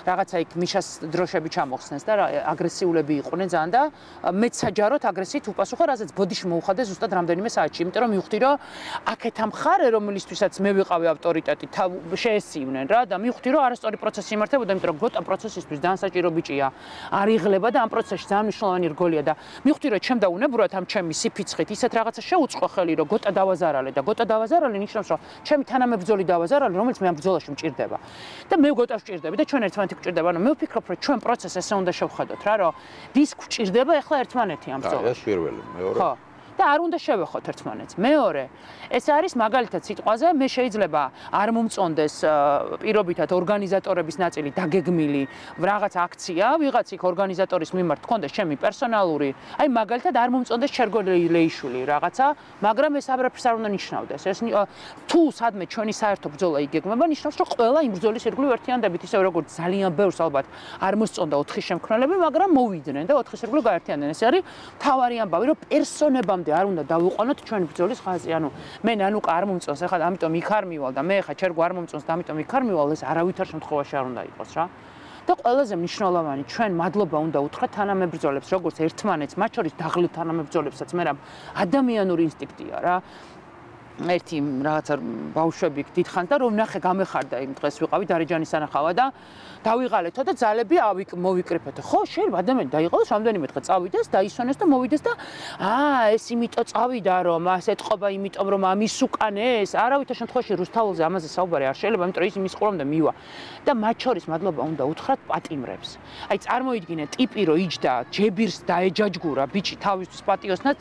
რაღაცა იქ მიშას დროშები ჩამოხსნეს და აგრესიულები იყვნენ ძალიან და მეც საჯაროდ აგრესიით უპასუხა რაზეც ბოდიში მოუხადე ზუსტად რამდენიმე საათში იმიტომ რომ მივხვდი რომ აქეთ ამ ხარე რომელისთვისაც მე ვიყავი ავტორიტეტი შეესივნენ რა და მივხვდი რომ არასწორი პროცესი იმართებოდა იმიტომ რომ გოტა პროცესისთვის ძალიან საჭირო ბიჭია არ იღლება და ამ პროცესში ძალიან მნიშვნელოვანი რგოლია და მივხვდი რომ ჩემ დაუნებურად ამ ჩემი სიფიცხით ისეთ რაღაცა შეუწყო ხელი რომ გოტა დავაზარალე და გოტა დავაზარალე ნიშნავს რომ ჩემი თანამებრძოლი დავაზარალე რომელიც მე ამ ბრძოლაში მჭირდება და მე გოტას ვჭირდები და ჩვენ ერთმანეთი გვჭირდება ანუ მე ვფიქრობ რომ ჩვენ პროცესს ესე უნდა შევხედოთ რა რომ ვის გვჭირდება ახლა ერთმანეთი ამ ბრძოლაში ეს პირველი მეორე ხო და არ უნდა შევეხოთ ერთმანეთს. მეორე, ეს არის მაგალითად სიტყვაზე, მე შეიძლება არ მომწონდეს პირობითად ორგანიზატორების ნაწილი დაგეგმილი რაღაც აქცია, ვიღაც იქ ორგანიზატორის მიმართ თქონდეს ჩემი პერსონალური, აი მაგალითად არ მომწონდეს ჩერგოლეიშვილი რაღაცა, მაგრამ ეს აბრაფერს არ უნდა ნიშნავდეს. ეს თუ სადმე ჩვენი საერთო ბრძოლა იგეგმება, ნიშნავს რომ ყველა იმ ბრძოლის ირგვლივ ერთიანდებით, ისე როგორც ძალიან ბევრს ალბათ არ მოსწონდა 4 შემქმნელები, მაგრამ მოვიდნენ და 4 ირგვლივ გაერთიანდნენ. ეს არის თავარი ამბავი, რომ პერსონებამ არ უნდა დავუყანოთ ჩვენი ბრძოლის ხაზი. ანუ მე ნანუკა არ მომწონს, ახლა ამიტომ იქ არ მივალ და მე ახლა ჩერგო არ მომწონს და ამიტომ იქ არ მივალ, ეს არავითარ შემთხვევაში არ უნდა იყოს რა. და ყველაზე მნიშვნელოვანი ჩვენ მადლობა უნდა უთხრათ თანამებრძოლებს, როგორც ერთმანეთს, მათ შორის დაღლილ თანამებრძოლებსაც, მე რა ადამიანური ინსტინქტია რა. ერთი რაღაცა ბავშვები დიდხანს და რომ ნახე გამეხარდა იმ დღეს ვიყავი დარეჯანის სანახავა და დავიღალეთო და ძალები მოვიკრიფეთო. ხო, შეიძლება ადამიანი დაიღალოს რამდენიმე დღე წავიდეს, დაისვენეს და მოვიდეს და ეს იმიტომ წავიდა რომ ასე ეთყობა იმიტომ რომ ამის უკანე ეს არავითარ შემთხვევაში რუსთაველზე ამაზე საუბარი არ შეიძლება, იმიტომ რომ ის იმის ყურამდე მივა. და მათ შორის მადლობა უნდა უთხრათ პატიმრებს. აი წარმოიდგინე ტიპი რომ იჯდა ჯებირს დაეჯაჯგურა ბიჭი თავისთვის პატიოსნად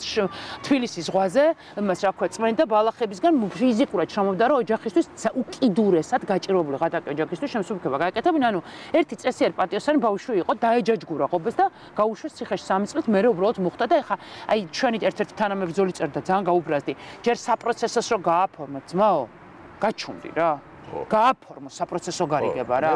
თბილისის ზღვაზე, იმას რა ქვია წმენდა ბალახებისგან ფიზიკურად შრომობდა რომ ოჯახისთვის უკიდურესად გაჭირვებული ღატაკი ოჯახისთვის შემსუბუქება გააკეთებინა, ანუ ერთი წესიერი პატიოსანი ბავშვი იყო, დაეჯაჯგურა ყობეს და გაუშვეს ციხეში 3 წლით, მერე უბრალოდ მოხდა და ეხა აი ჩვენი ერთ-ერთი თანამებრძოლი წერდა ძალიან გაუბრაზდი. ჯერ საპროცესოს რო გააფორმოთ, ძმაო, გაჩუმდი რა. გააფორმო საპროცესო გარიგება რა.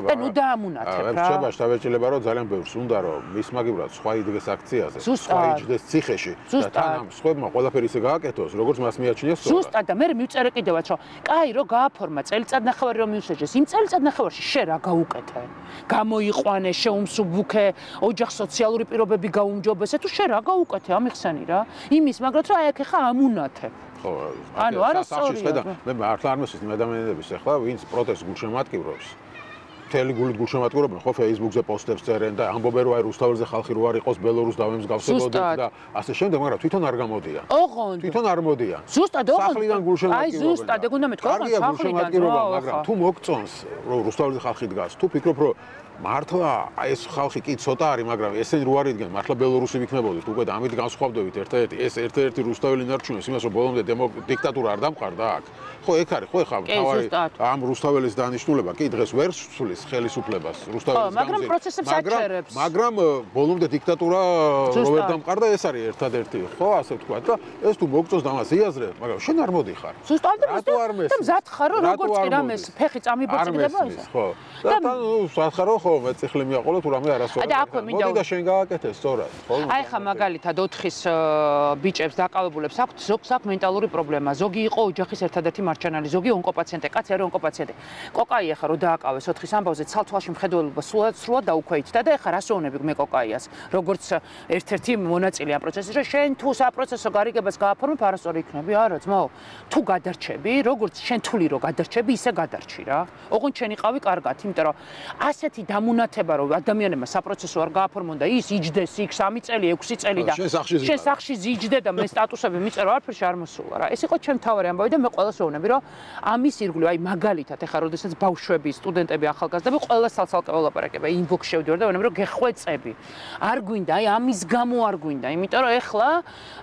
და ნუ დაამუნათებ რა. შეიძლება შევეჭილება რომ ძალიან ბევრს უნდა რომ მის მაგივრად სხვა იდგეს აქციაზე, სხვა იჯდეს ციხეში და თან ამ სხვებმა ყველაფერი ისე გააკეთოს, როგორც მას მიაჩნიეს სწორად. ზუსტად და მე მივწერე კიდევაც რომ კაი რო გააფორმა წელიწადნახევარი რომ მიუსაჯეს, იმ წელიწადნახევარში შე რა გაუკეთე? გამოიყვანე, შეუმსუბუქე, ოჯახ სოციალური პირობები გაუმჯობესე, თუ შე რა გაუკეთე ამიხსენი რა. იმის მაგრად რომ აი აქ ხა ამუნათებ. ხო, ანუ არასწორია. მე მართლა არ მოსის იმ ადამიანების ახლა, ვინც პროტესტს გულშემატკივრობს. მთელი გულით გულშემატკივრობენ, ხო, Facebook-ზე პოსტებს წერენ და ამბობენ რომ აი რუსთაველზე ხალხი რო არ იყოს, ბელორუს დავემსგავსებოდეთ და ასე შემდეგ, მაგრამ თვითონ არ გამოდიან. ოღონდ. თვითონ არ მოდიან. ზუსტად ოღონდ. სახლიდან გულშემატკივრობენ. აი ზუსტად, ეგ უნდა მეთქვა, სახლიდან, მაგრამ თუ მოგწონს რომ რუსთაველზე ხალხი დგას, თუ ფიქრობ რომ მართლა ეს ხალხი კი ცოტა არის, მაგრამ ესენი რო არიდგენ, მართლა ბელორუსი ვიქნებოდით, უკვე და ამით განსხვავდებით ერთადერთი, ეს ერთ-ერთი რუსთაველი ინარჩუნებს იმას, რომ ბოლომდე დიქტატურა არ დამყარდა აქ. ხო, ეგ არის, ხო, ხა თავარი ამ რუსთაველის დანიშნულება, კი დღეს ვერ სulis ხელისუფლებას რუსთაველის განზრახ. მაგრამ პროცესებს აჩერებს. მაგრამ ბოლომდე დიქტატურა რო ვერ დამყარდა, ეს არის ერთადერთი, ხო, ასე ვთქვა და ეს თუ მოგწოს და მას იაზრებ, მაგრამ შენ არ მოდიხარ. ზუსტად და მზად ხარ, რომ როგორც კი რამეს ფეხი წამიბოჭდება ეს. ხო. და მზად ხარ, ხო, მე წიხლი მიაყოლო თუ რამე არასწორად. მოდი და შენ გააკეთე სწორად, ხო? აი ხა მაგალითად 4-ის ბიჭებს დაკავებულებს აქვთ ზოგს აქვს მენტალური პრობლემა. ზოგი იყო ოჯახის ერთადერთი მარჩანალი, ზოგი ონკოპაციენტი, კაცი არის ონკოპაციენტი. კოკაი ახლა რო დააკავეს 4-ის ამბავზე, ცალ-თვალში მხედველობა სრულად დაუქვეითდა და ახლა რას ვეუბნები მე კოკაიას, როგორც ერთ-ერთი მონაწილე ამ პროცესში, რომ შენ თუ საპროცესო გარიგებას გააფორმებ, არასწორი იქნები, არა ძმაო. თუ გადარჩები, როგორც შენ თვლი რომ გადარჩები, ისე გადარჩი რა. ოღონდ შენ იყავი კარგად, იმიტომ რომ ასეთი დამუნათება რომ ადამიანებმა საპროცესო არ გააფორმონ და ის იჯდეს იქ 3 წელი, 6 წელი და შენ სახში ზიჯდე და მე სტატუსები მიწერო, არაფერში არ მოსულა რა. ეს იყო ჩემ თავარი ამბავი და მე ყველას ვეუბნები რომ ამის ირგვლივ, აი მაგალითად, ეხლა როდესაც ბავშვები, სტუდენტები, ახალგაზრდები ყველა სალსალკე ველაპარაკება, ინბოქსში შევდივარ და ვეუბნები რომ გეხვეწები. არ გვინდა, აი ამის გამო არ გვინდა, იმიტომ რომ ეხლა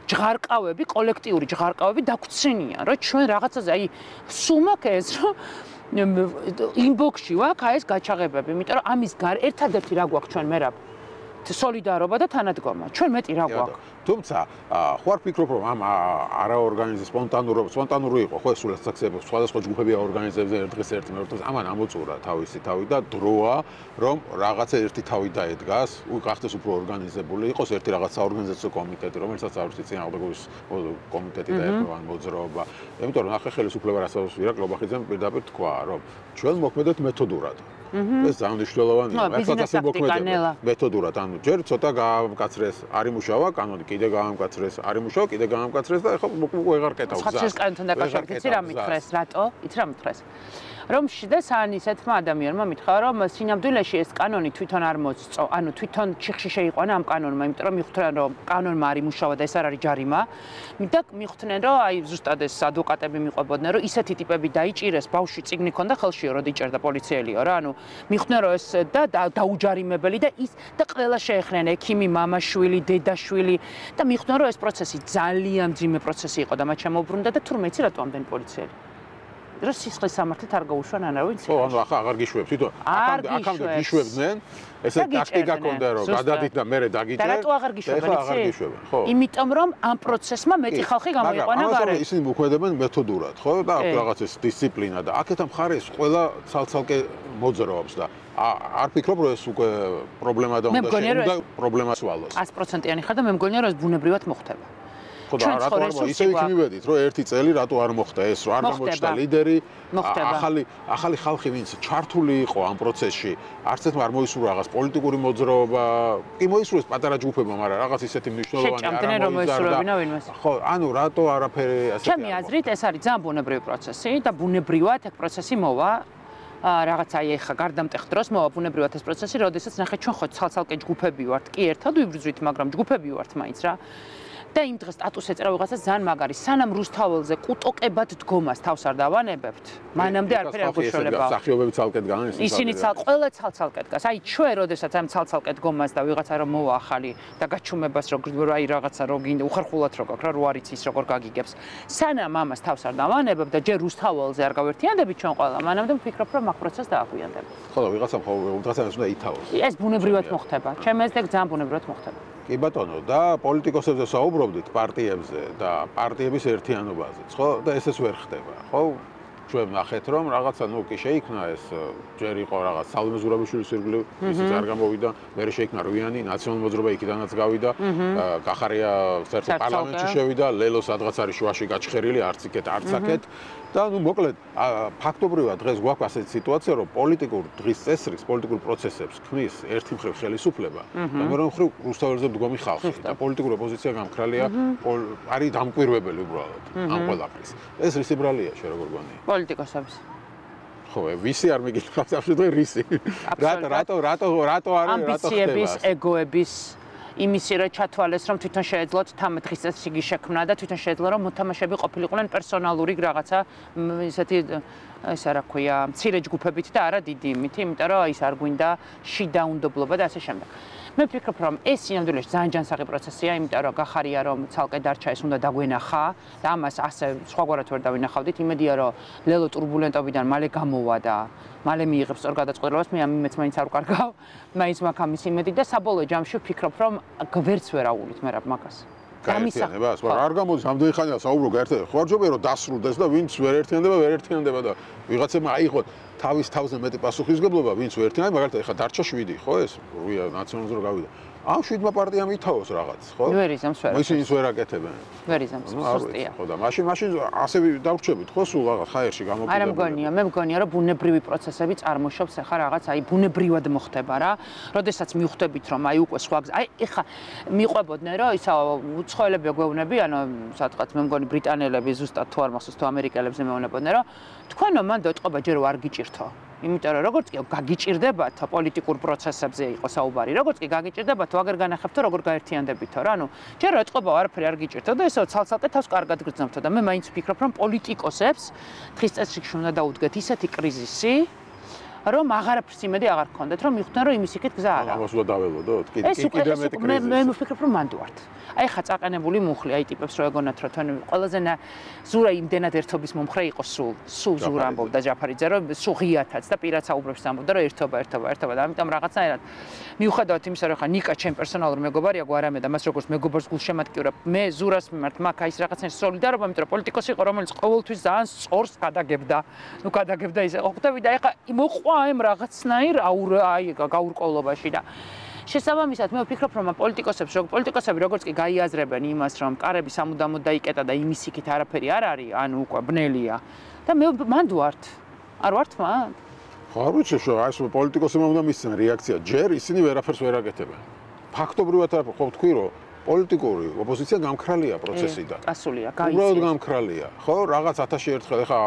ჯღარყავები, კოლექტიური ჯღარყავები დაგვრცინიან, რომ ჩვენ რაღაცაზე აი სულ მაქვს ეს რომ ინბოქსში ვაქვს აი ეს გაჩაღებები, იმიტომ რომ ამის გარ ერთადერთი რა გვაქვს ჩვენ მერაბ სოლიდარობა და თანადგომა. ჩვენ მეტი რა გვაქვს. თუმცა ხო არ ფიქრობ რომ ამ არაორგანიზების სპონტანური იყო, ხო ეს სულ აქციები სხვადასხვა ჯგუფები აორგანიზებს ერთ დღეს ერთი მეორე დღეს ამან ამოწურა თავისი თავი და დროა რომ რაღაცა ერთი თავი დაედგას, გახდეს უფრო ორგანიზებული, იყოს ერთი რაღაც საორგანიზაციო კომიტეტი, რომელსაც არის წინააღმდეგობის კომიტეტი და ერთმანეთთან მოძრაობა. იმიტომ რომ ახლა ხელისუფლება რასაც ვირაკ ლობახიძემ პირდაპირ თქვა, რომ ჩვენ მოქმედოთ მეთოდურად. ეს ძალიან მნიშვნელოვანია. ახლა ასე მოქმედება მეთოდურად, ანუ ჯერ ცოტა გაამკაცრეს, არ იმუშავა კანონი, კიდე გაამკაცრეს, არ იმუშავა, კიდე გაამკაცრეს და ახლა ვეღარ კეთავს. ხალხის კანონთან დაკავშირებით იცი რა მითხრეს, რატო? იცი რა მითხრეს? რომში და სანისეთმა ადამიანმა მითხრა, რომ სინამდვილეში ეს კანონი თვითონ არ მოსწო, ანუ თვითონ ჩიხში შეიყვანა ამ კანონმა, იმიტომ რომ მიხვდნენ, რომ კანონმა არ იმუშავა და ეს არ არის ჯარიმა. და მიხვდნენ, რომ აი ზუსტად ეს ადვოკატები მიყვებოდნენ, რომ ისეთი ტიპები დაიჭირეს, ბავშვი წიგნი ქონდა ხელში, რომ იჭერდა პოლიციელიო რა, ანუ მიხვდნენ, რომ ეს და დაუჯარიმებელი და ის და ყველა შეეხნენ, ექიმი, მამაშვილი, დედაშვილი და მიხვდნენ, რომ ეს პროცესი ძალიან მძიმე პროცესი იყო და მათ შემოუბრუნდა და თურმე იცი რატო ამდენი პოლიციელი? რომ სისხლის სამართლით არ გაუშვან ანარავინ ხო, ანუ ახლა აღარ გიშვებს, თვითონ აქამდე გიშვებდნენ, ესე ტაქტიკა ქონდა რომ გადადით და მერე დაგიჭერ. და რატო აღარ გიშვებენ, იცი? ხო. იმიტომ რომ ამ პროცესმა მეტი ხალხი გამოიყვანა გარეთ. ისინი მოქმედებენ მეთოდურად, ხო? და აქვს რაღაც ეს დისციპლინა და აქეთა მხარეს ყველა ცალ-ცალკე მოძრაობს და არ ფიქრობ რომ ეს უკვე პრობლემა და უნდა პრობლემას ვალოს. 100%-იანი ხარ და მე მგონია რომ ეს ბუნებრივად მოხდება. ხო და რატო არ ისე იქ მივედით რომ ერთი წელი რატო არ მოხდა ეს რომ არ გამოჩნდა ლიდერი ახალი ხალხი ვინც ჩართული იყო ამ პროცესში არც ერთმა არ მოისურვა რაღაც პოლიტიკური მოძრაობა კი მოისურვეს პატარა ჯგუფებმა მაგრამ რაღაც ისეთი მნიშვნელოვანი არ მოისურვებინა ხო ანუ რატო არაფერი ასეთი ჩემი აზრით ეს არის ძალიან ბუნებრივი პროცესი და ბუნებრივად ეს პროცესი მოვა რაღაცა ეხა გარდამტეხ დროს მოვა ბუნებრივად ეს პროცესი როდესაც ნახეთ ჩვენ ხო ცალ-ცალკე ჯგუფები ვართ კი ერთად ვიბრძვით მაგრამ ჯგუფები ვართ მაინც რა და იმ დღეს სტატუსი ეწერა ვიღაცას ძალიან მაგარი. სანამ რუსთაველზე კუტოკებად დგომას თავს არ დავანებებთ, მანამდე არაფერი არ გუშველება. სახიობები ცალკედ განა ისინი ყველა ცალ-ცალკედ გას. აი ჩვენ როდესაც ამ ცალ-ცალკედ დგომას და ვიღაცა რომ მოვა ახალი და გაჩუმებას როგორ აი რაღაცა რო გინდა უხერხულად რო გაქვს რა რო არის ის როგორ გაგიგებს. სანამ ამას თავს არ დავანებებთ და ჯერ რუსთაველზე არ გავერთიანდებით ჩვენ ყველა, მანამდე ვფიქრობ რომ მაგ პროცესს დააგვიანდება. ხო და ვიღაცამ ხო უნდა ითავოს. ეს ბუნებრივად მოხდება. ჩემ ეს და ძალიან ბუნებრივად მოხდება. კი ბატონო და პოლიტიკოსებზე საუბრობდით პარტიებზე და პარტიების ერთიანობაზეც, ხო? და ესეც ვერ ხდება, ხო? ჩვენ ნახეთ რომ რაღაცა ნუ კი შეიქმნა ეს ჯერ იყო რაღაც სალომე ზურაბიშვილის ირგვლივ ისიც არ გამოვიდა, მერე შეიქმნა რვიანი ნაციონალური მოძრაობა იქიდანაც გავიდა, კახარია საერთო პარლამენტში შევიდა, ლელო სადღაც არის შუაში გაჩხერილი, არც იქეთ, არც აქეთ და ნუ მოკლედ ფაქტობრივად დღეს გვაქვს ასეთი სიტუაცია რომ პოლიტიკურ დღის წესრიგს, პოლიტიკურ პროცესებს ქმნის ერთი მხრივ ხელისუფლება და მეორე მხრივ რუსთაველზე მდგომი ხალხი და პოლიტიკური ოპოზიცია გამქრალია არის დამკვირვებელი უბრალოდ ამ ყველაფრის. ეს რისი ბრალია შე როგორ გონია? პოლიტიკოსების. ხო, ვისი არ მიგიჩნევს აბსოლუტურად რისი. რატო არის რატო ხდება? ამბიციების, ეგოების იმისი რა ჩათვალეს რომ თვითონ შეეძლოთ 13 დღის წესრიგი შექმნა და თვითონ შეეძლო რომ მოთამაშეები ყოფილიყვნენ პერსონალური რაღაცა ისეთი ესა რა ქვია მცირე ჯგუფებით და არა დიდი იმით, იმიტომ რომ ის არ გვინდა შიდაუნდობლობა და ასე შემდეგ. მე ვფიქრობ რომ ეს სინამდვილეში ძალიან ჯანსაღი პროცესია, იმიტომ რომ გახარია რომ ცალკე დარჩა ეს უნდა დაგვენახა და ამას ასე სხვაგვარად ვერ დავინახავდით. იმედია რომ ლელო турბულენტობიდან მალე გამოვა და მალე მიიღებს სწორ გადაწყვეტილებას, მე ამით მაინც არ ვკარგავ, მაინც მაქვს ამის იმედი და საბოლოო ჯამში ვფიქრობ რომ გვერდს ვერ აუვლით მე რა მაგას. გაერთიანებას, მაგრამ არ გამოდის ამდენი ხანია საუბრო გაერთიანება. ხო არ ჯობია რომ დასრულდეს და ვინც ვერ ერთიანდება და ვიღაცებმა აიღოთ თავის თავზე მეტი პასუხისგებლობა, ვინც ვერ ერთიანდება, მაგალითად ეხა დარჩა 7, ხო ეს? რუია ნაციონალიზმზე რო გავიდა. ამ 7 პარტიამ ითავოს რაღაც, ხო? ვერ იზამს ვერ. ისინიც ვერ აკეთებენ. ვერ იზამს, სუსტია. ხო და მაშინ ასე დავრჩებით, ხო, სულ რაღაც ხაერში გამოკიდებული. არა მგონია, მე მგონია რომ ბუნებრივი პროცესები წარმოშობს ეხა რაღაც, აი ბუნებრივად მოხდება რა. როდესაც მივხვდებით რომ აი უკვე სხვა აი ეხა მიყვებოდნენ რომ ისა უცხოელები გვეუბნები, ანუ სადღაც მე მგონი ბრიტანელები ზუსტად თუ არ მახსოვს თუ ამერიკელებზე მეუბნებოდნენ რომ თქვენო მან დაწყობა ჯერ არ გიჭირთო. იმიტომ რომ როგორც კი გაგიჭირდებათ პოლიტიკურ პროცესებზე იყო საუბარი, როგორც კი გაგიჭირდებათ, აგერ განახებთო, როგორ გაერთიანდებითო რა, ანუ ჯერ დაწყობა არაფერი არ გიჭირთო და ესეო ცალ-ცალკე თავს კარგად გრძნობთო და მე მაინც ვფიქრობ, რომ პოლიტიკოსებს დღის წესრიგში უნდა დაუდგეთ ისეთი კრიზისი, რომ აღარაფერს იმედი აღარ გქონდეთ, რომ მიხვდნენ, რომ იმის იქით გზა არა. ამას უნდა დაველოდოთ, კიდე მეტი კრიზისი. მე ვფიქრობ, რომ მანდ ვართ. აი ხა წაყენებული მუხლი, აი ტიპებს რო ეგონათ, რომ თქვენ ყველაზე ზურა იმდენად ერთობის მომხრე იყო სულ ზურა ამბობდა ჯაფარიძე, რომ სულ ღიათაც და პირად საუბრებს ამბობდა, რომ ერთობა და ამიტომ რაღაცნაირად მიუხედავად იმისა, რომ ხა ნიკა ჩემ პერსონალური მეგობარია, გვარამე და მას როგორც მეგობარს გულშემატკივრებ, მე ზურას მიმართ მაქვს აი ეს რაღაცნაირი სოლიდარობა, იმიტომ რომ პოლიტიკოსი იყო, რომელიც ყოველთვის ძალიან სწორს გადაგებდა. ნუ გადაგებდა ისე. ხვდები და ეხა მოყვა ამ რაღაცნაირ აი გაურკვევლობაში და შესაბამისად მე ვფიქრობ რომ პოლიტიკოსები როგორც კი გაიაზრებენ იმას რომ კარები სამუდამოდ დაიკეტა და იმის იქით არაფერი არ არის ანუ უკვე ბნელია და მე მანდ ვართ არ ვართ მან ხო არ ვიცი შო აი ეს პოლიტიკოსებმა უნდა მისცენ რეაქცია ჯერ ისინი ვერაფერს ვერ აკეთებენ ფაქტობრივად არ ხო თქვი რომ პოლიტიკური ოპოზიცია გამქრალია პროცესიდან. ასულია, გაიცი. უბრალოდ გამქრალია. ხო, რაღაც 1000 ერთხელ ეხა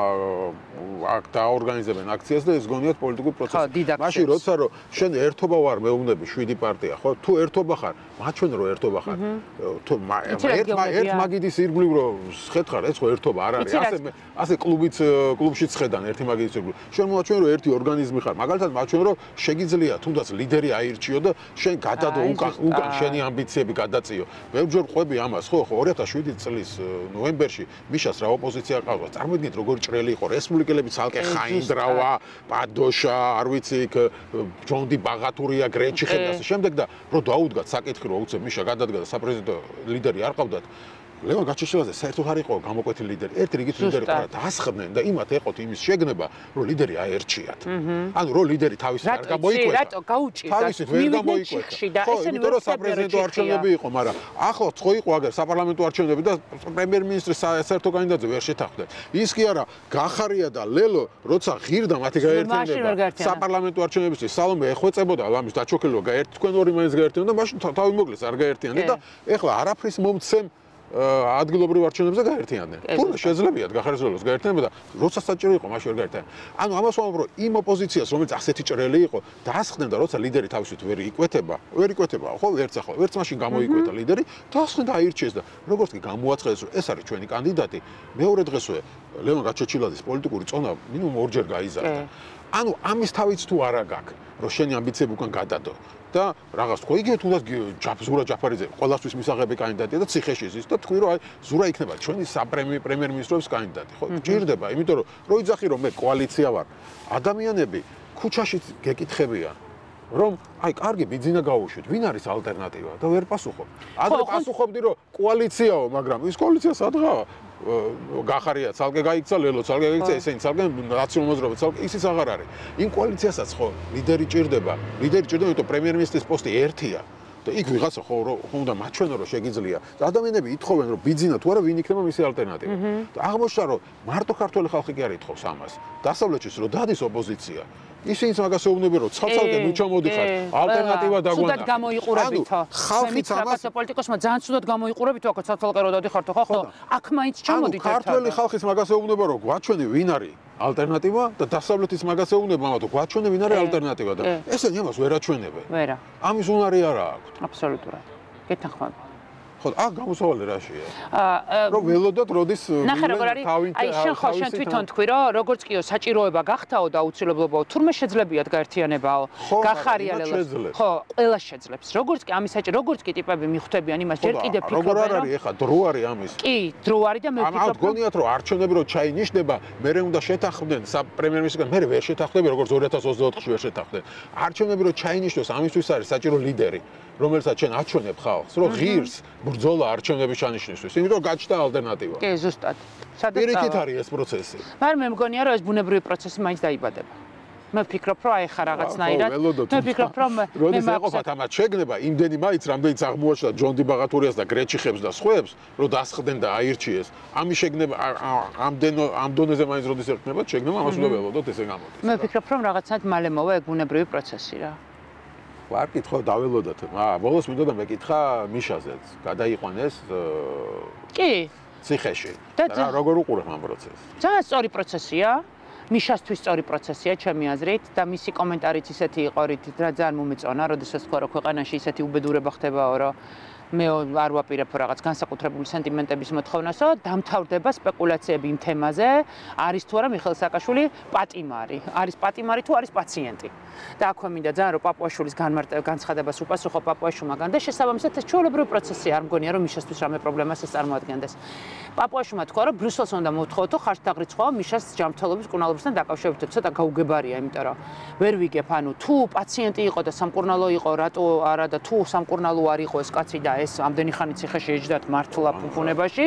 აქ დაორგანიზებენ აქციას და ეს გონიათ პოლიტიკურ პროცესს. მაშინ როცა რომ შენ ერთობა ვარ მეუბნები 7 პარტია, ხო? თუ ერთობა ხარ, მაჩვენ რომ ერთობა ხარ. თუ ერთ მაგიდის ირგვლივ რომ შეხარ, ეს ხო ერთობა არ არის. ასე კლუბშიც ხედან ერთი მაგიდის ირგვლივ. შენ მოაჩვენ რომ ერთი ორგანიზმი ხარ. მაგალითად მაჩვენ რომ შეგიძლია თუნდაც ლიდერი აირჩიო და შენ გადადო უკან შენი ამბიციები გადაწიო. მე ვჯერ ყვები ამას, ხო, 2007 წლის ნოემბერში მიშას რა ოპოზიცია ყავდა. წარმოიდგინეთ როგორი ჭრელი იყო რესპუბლიკელები ცალკე ხაინდრავა, პადოშა, არ ვიცი, ჯონდი ბაღათურია, გრეჩიხე და ასე შემდეგ და რო დაუდგათ საკითხი რომ უცებ მიშა გადადგა და საპრეზიდენტო ლიდერი არ ყავდათ. ლევან გაჩეჩილაძე საერთოდ არ იყო გამოკვეთილი ლიდერი. ერთი რიგით ლიდერი ყავდა და ასხდნენ და იმათ ეყოთ იმის შეგნება, რომ ლიდერი აერჩიათ. ანუ რომ ლიდერი თავის არ გამოიკვეთა. რატო გაუჭირდა? თავისით ვერ გამოიკვეთა. ხო, იმიტომ რომ საპრეზიდენტო არჩევნები იყო, მაგრამ ახლაც ხო იყო აგერ საპარლამენტო არჩევნები და პრემიერ-მინისტრი საერთო კანდიდატზე ვერ შეთანხმდნენ. ის კი არა, გახარია და ლელო, როცა ღირდა მათი გაერთიანება საპარლამენტო არჩევნებისთვის სალომე ეხვეწებოდა ამის დაჩოქილობა გაერთი თქვენ ორი მაინც გაერთიანდა და მაშინ თავი მოკლეს არ გაერთიანდა და ეხლა არაფრის მომცემ ადგილობრივ არჩევნებზე გაერთიანდნენ. თუმცა შეძლებიათ გახარისხებულოს გაერთიანება და როცა საჭირო იყო მაშინ ვერ გაერთიანდნენ. ანუ ამას ვამბობ რომ იმ ოპოზიციას რომელიც ასეთი ჭრელი იყო დაასხდნენ და როცა ლიდერი თავისით ვერ იკვეთება, ხო, ვერც მაშინ გამოიკვეთა ლიდერი, დაასხნენ და აირჩიეს და როგორც კი გამოაცხადეს რომ ეს არის ჩვენი კანდიდატი, მეორე დღესვე ლევან გაჩეჩილაძის პოლიტიკური წონა მინიმუმ ორჯერ გაიზარდა. ანუ ამის თავიც თუ არა გაქვს, რომ შენი ამბიციები უკან გადადო. და რაღაც თქვა იგივე თუნდაც ზურა ჯაფარიძე ყველასთვის მისაღები კანდიდატია და ციხეში ზის და თქვი რომ აი ზურა იქნება ჩვენი პრემიერ-მინისტრობის კანდიდატი ხო ჭირდება იმიტომ რომ იძახი რომ მე კოალიცია ვარ ადამიანები ქუჩაში გეკითხებიან რომ აი კარგი ბიძინა გაუშვით ვინ არის ალტერნატივა და ვერ პასუხობ ადრე პასუხობდი რომ კოალიციაო მაგრამ ის კოალიცია სადღაა გახარია ცალკე გაიქცა ლელო ცალკე გაიქცა ესენი ცალკე ნაციონალ მოძრაობა ცალკე ისიც აღარ არის იმ კოალიციასაც ხო ლიდერი ჭირდება იმიტომ პრემიერ-მინისტრის პოსტი ერთია და იქ ვიღაცა ხო უნდა მაჩვენო რომ შეგიძლია და ადამიანები ითხოვენ რომ ბიძინა თუ არა ვინ იქნება მისი ალტერნატივა და აღმოჩნდა რომ მარტო ქართველი ხალხი კი არ ითხოვს ამას დასავლეთშიც რომ დადის ოპოზიცია ისინიც მაგას ეუბნებიან რომ ცალ-ცალკე ნუ ჩამოდიხარ ალტერნატივა დაგვანა ცუდად გამოიყურებითო ხალხიც ამას პოლიტიკოსმა ძალიან ცუდად გამოიყურებითო აქ ცალ-ცალკე რო დავდიხართო ხო აქ მაინც ჩამოდით ერთად ქართველი ხალხის მაგას ეუბნება რომ გვაჩვენე ვინ არის ალტერნატივა და დასავლეთის მაგას ეუბნება მაგრამ გვაჩვენე ვინ არის ალტერნატივა და ესენი ამას ვერ აჩვენებენ ვერა ამის უნარი არა აქვთ აბსოლუტურად გეთანხმები. ხო, გამოსავალი რაშია? რომ ველოდოთ როდის ნახე როგორ არის? აი შენ ხო შენ თვითონ თქვი რომ როგორც კიო საჭიროება გახთაო და აუცილებლობაო, თურმე შეძლებიათ გაერთიანებაო, გახარიალელოს. ხო, ყველა შეძლებს. როგორც კი ამის საჭირო, როგორც კი ტიპები მიხვდებიან იმას, ჯერ კიდევ ფიქრობენ. როგორ არ არის ახლა დრო არის ამის? კი, დრო არის და მე ვფიქრობ. ამ გონიათ რომ არჩევნები რო ჩაინიშნება, მე უნდა შეთანხმდნენ პრემიერ-მინისტრთან, მე ვერ შეთანხმდები, როგორც 2024-ში ვერ შეთანხმდნენ. არჩევნები რო ჩაინიშნოს, ამისთვის არის საჭირო ლიდერი, რომელსაც ჩვენ აჩვენებ ხალხს, რომ ღირს ბრძოლა არჩევნების ჩანიშნისთვის, იმიტომ რომ გაჩნდა ალტერნატივა. კი, ზუსტად. პირიქით არის ეს პროცესი. მაგრამ მე მგონია რომ ეს ბუნებრივი პროცესი მაინც დაიბადება. მე ვფიქრობ რომ აი ხა რაღაცნაირად მე ვფიქრობ რომ მე მაყოფათ ამათ შეგნება იმდენი მაინც რამდენიც აღმოაჩნდა ჯონ დი ბაღათურიას და გრეჩიხებს და სხვებს რომ დასხდნენ და აირჩიეს ამის შეგნება ამ დონეზე მაინც როდის ერქნებათ შეგნება ამას უნდა ველოდოთ ესე გამოდის მე ვფიქრობ რომ რაღაცნაირად მალე მოვა ეგ ბუნებრივი პროცესი რა ვარ კითხო დაველოდოთ ბოლოს მინდოდა მეკითხა მიშაზეც გადაიყვანეს კი ციხეში და როგორ უყურებ ამ პროცესს ძალიან სწორი პროცესია მიშასთვის სწორი პროცესია ჩემი აზრით და მისი კომენტარიც ისეთი იყო რით რა ძალიან მომეწონა როდესაც თქვა რომ ქვეყანაში ისეთი უბედურება ხდებაო რომ მე არ ვაპირებ რაღაც განსაკუთრებული სენტიმენტების მოთხოვნასო დამთავრდება სპეკულაციები იმ თემაზე არის თუ არა მიხეილ სააკაშვილი პატიმარი არის პატიმარი თუ არის პაციენტი და აქვე მინდა ძალიან რომ პაპუაშვილის განცხადებას უპასუხო პაპუაშვილმა და შესაბამისად ეს ჩვეულებრივი პროცესია არ მგონია რომ მიშასთვის რამე პრობლემას ეს წარმოადგენდეს პაპუაშვილმა თქვა რომ ბრიუსელს უნდა მოთხოვოთ ხარჯ დაღრიცხვაო მიშას ჯანმრთელობის კურნალობასთან დაკავშირებით ცოტა გაუგებარია იმიტომ რომ ვერ ვიგებ ანუ თუ პაციენტი იყო და სამკურნალო იყო რატო არა და თუ სამკურნალო არ იყო ეს კაცი და ეს ამდენი ხანი ციხეში ეჯდათ მართლა ფუფუნებაში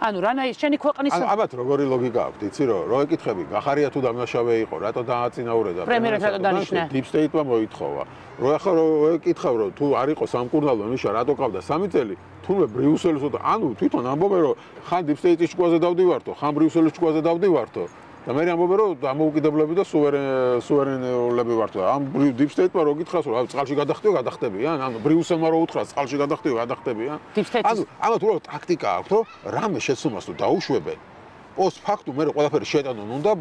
ანუ რანაირ შენი ქვეყნის ალბათ როგორი ლოგიკა აქვს იცი რომ ეკითხები გახარია თუ დამნაშავე იყო რატო დააწინაურდა პრემიერად რატო დანიშნა დიპ სტეიტმა მოითხოვა რომ ახლა რომ ეკითხავ რომ თუ არ იყო სამკურნალო ნიშა რატო ყავდა 3 წელი თუნდაც ბრიუსელის და ანუ თვითონ ამბობენ რომ ხან დიპ სტეიტის ჭკუაზე დავდივართო ხან ბრიუსელის ჭკუაზე დავდივართო და მე ამბობენ რომ დამოუკიდებლები და სუვერენულები ვართ ამ დიპ სტეიტმა რო გითხრას რომ წყალში გადახდებიან ანუ ბრიუსელმა რო უთხრას წყალში გადახდებიან ანუ ამათ უბრალოდ ტაქტიკა აქვს რომ რამე შეცდომას თუ დაუშვებენ პოსტ ფაქტუ მე ყველაფერი შეტანონ უნდა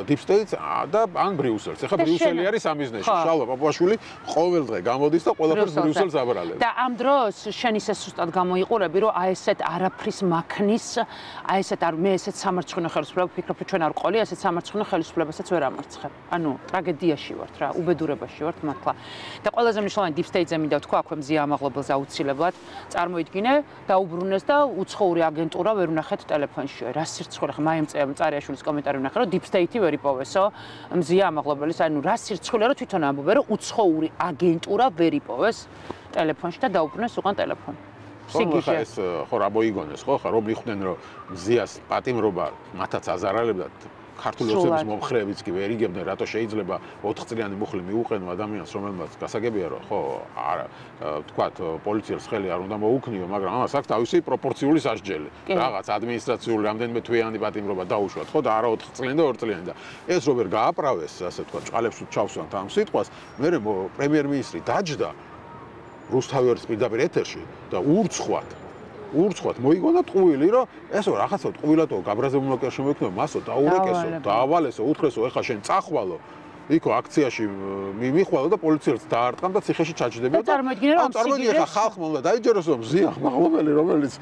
დიპ სტეიტს და ან ბრიუსელს ეხლა ბრიუსელი არის ამიზნეში შალვა პაპუაშვილი ყოველ დღე გამოდის და ყველაფერს ბრიუსელს აბრალებს და ამ დროს შენ ისე სუსტად გამოიყურები რომ აი ესეთ არაფრის მაქნის აი ესეთ არ მე ესეთ სამარცხინო ხელისუფლება ვფიქრობ რომ ჩვენ არ ყოლი ესეთ სამარცხინო ხელისუფლებასაც ვერ ამარცხებ ანუ ტრაგედიაში ვართ რა უბედურებაში ვართ მართლა და ყველაზე მნიშვნელოვანი დიპ სტეიტზე მინდა ვთქვა აქვე მზია ამაღლებელს აუცილებლად წარმოიდგინე დაუბრუნეს და უცხოური აგენტურა ვერ უნახეთ ტელეფონში რა სირცხულე ხა წარიაშვილის კომენტარი ვნახე რომ დიპ სტეიტი ვერ იპოვესო მზია ამაღლებელის ანუ რა სირცხულე რომ თვითონ ამბობენ რომ უცხოური აგენტურა ვერ იპოვეს ტელეფონში და დაუბრუნეს უყან ტელეფონი სიგიჟე ეს ხო რა მოიგონეს ხო ხა რომ მიხვდნენ რომ მზიას პატიმრობა მათაც აზარალებდა ქართული ოცნების მომხრეებიც კი ვერ იგებდნენ რატო შეიძლება 4 წლიანი მუხლი მიუყენო ადამიანს რომელმაც გასაგებია რომ ხო არა თქვათ პოლიციელს ხელი არ უნდა მოუქნიო მაგრამ ამას აქვს თავისი პროპორციული სასჯელი რაღაც ადმინისტრაციული რამდენიმე თვიანი პატიმრობა დაუშვათ ხო და არა 4 წლიანი და 2 წლიანი და ეს რო ვერ გააправეს ასე თქვათ ჭყალებს ჩავსვათ ამ სიტყვას მე პრემიერ-მინისტრი დაჯდა რუსთავის პირდაპირ ეთერში და ურცხვად მოიგონა ტყუილი რომ ესო რაღაცა ტყუილათო გაბრაზებულმა კი შემოიქნება მასო დაურეკესო დაავალესო უთხრესო ეხა შენ წახვალო იქო აქციაში მიხვალო და პოლიციელს დაარტყამ და ციხეში ჩაჯდებია და წარმოიდგინე რომ წარმოიდგინე ხა ხალხმა უნდა დაიჯეროს რომ მზია მაღლობელი რომელიც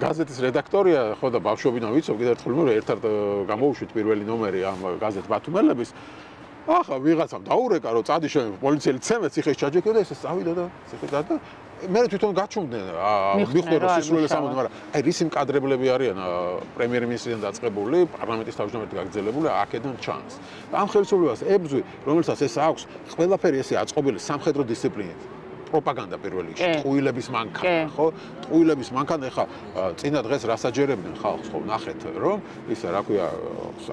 გაზეთის რედაქტორია ხო და ბავშვობიდან ვიცნობ კიდევ ერთხელ რომ ერთ-ერთ გამოუშვით პირველი ნომერი ამ გაზეთ ბათუმელების ახლა ვიღაცამ დაურეკა რომ წადი შენ პოლიციელი ცემე ციხეში ჩაჯექო და ესე წავიდა და ციხეში და მე თვითონ გაჩუმდნენ მიხდე რომ სისულელე სამოდი მაგრამ აი რისი მკადრებლები არიან პრემიერ-მინისტრიდან დაწყებული პარლამენტის თავმჯდომარედ გაგრძელებული აქედან ჩანს და ამ ხელისუფლებას ებრძვი რომელსაც ეს აქვს ყველაფერი ესე აწყობილი სამხედრო დისციპლინით პროპაგანდა პირველ რიგში ტყუილების მანქანა ხო ტყუილების მანქანა ეხა წინა დღეს რასაჯერებდნენ ხალხს ხო ნახეთ რომ ისა რა ქვია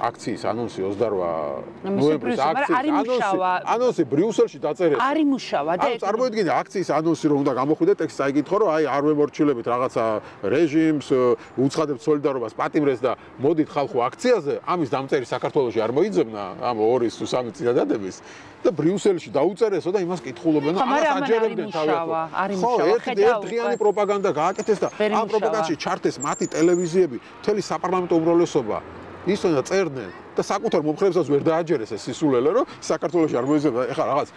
აქციის ანონსი 28 ნოემბრის აქციის ანონსი ბრიუსელში დაწერეს არ იმუშავა და წარმოიდგინე აქციის ანონსი რომ უნდა გამოხვიდე ტექსტს აიგითხო რომ აი არ ვემორჩილებით რაღაცა რეჟიმს უცხადებთ სოლიდარობას პატიმრეს და მოდით ხალხო აქციაზე ამის დამწერი საქართველოში არ მოიძებნა ამ 2 თუ 3 წინადადების და ბრიუსელში დაუწერესო და იმას კითხულობენ ამას აჯერებდნენ თავიანთი ხო ერთდღიანი პროპაგანდა გააკეთეს და ამ პროპაგანდაში ჩართეს მათი ტელევიზიები მთელი საპარლამენტო უმრავლესობა ისონა წერდნენ და საკუთარ მომხრეებსაც ვერ დააჯერეს ეს სისულელე, რომ საქართველოში არ მოიზრდება. ეხლა რაღაც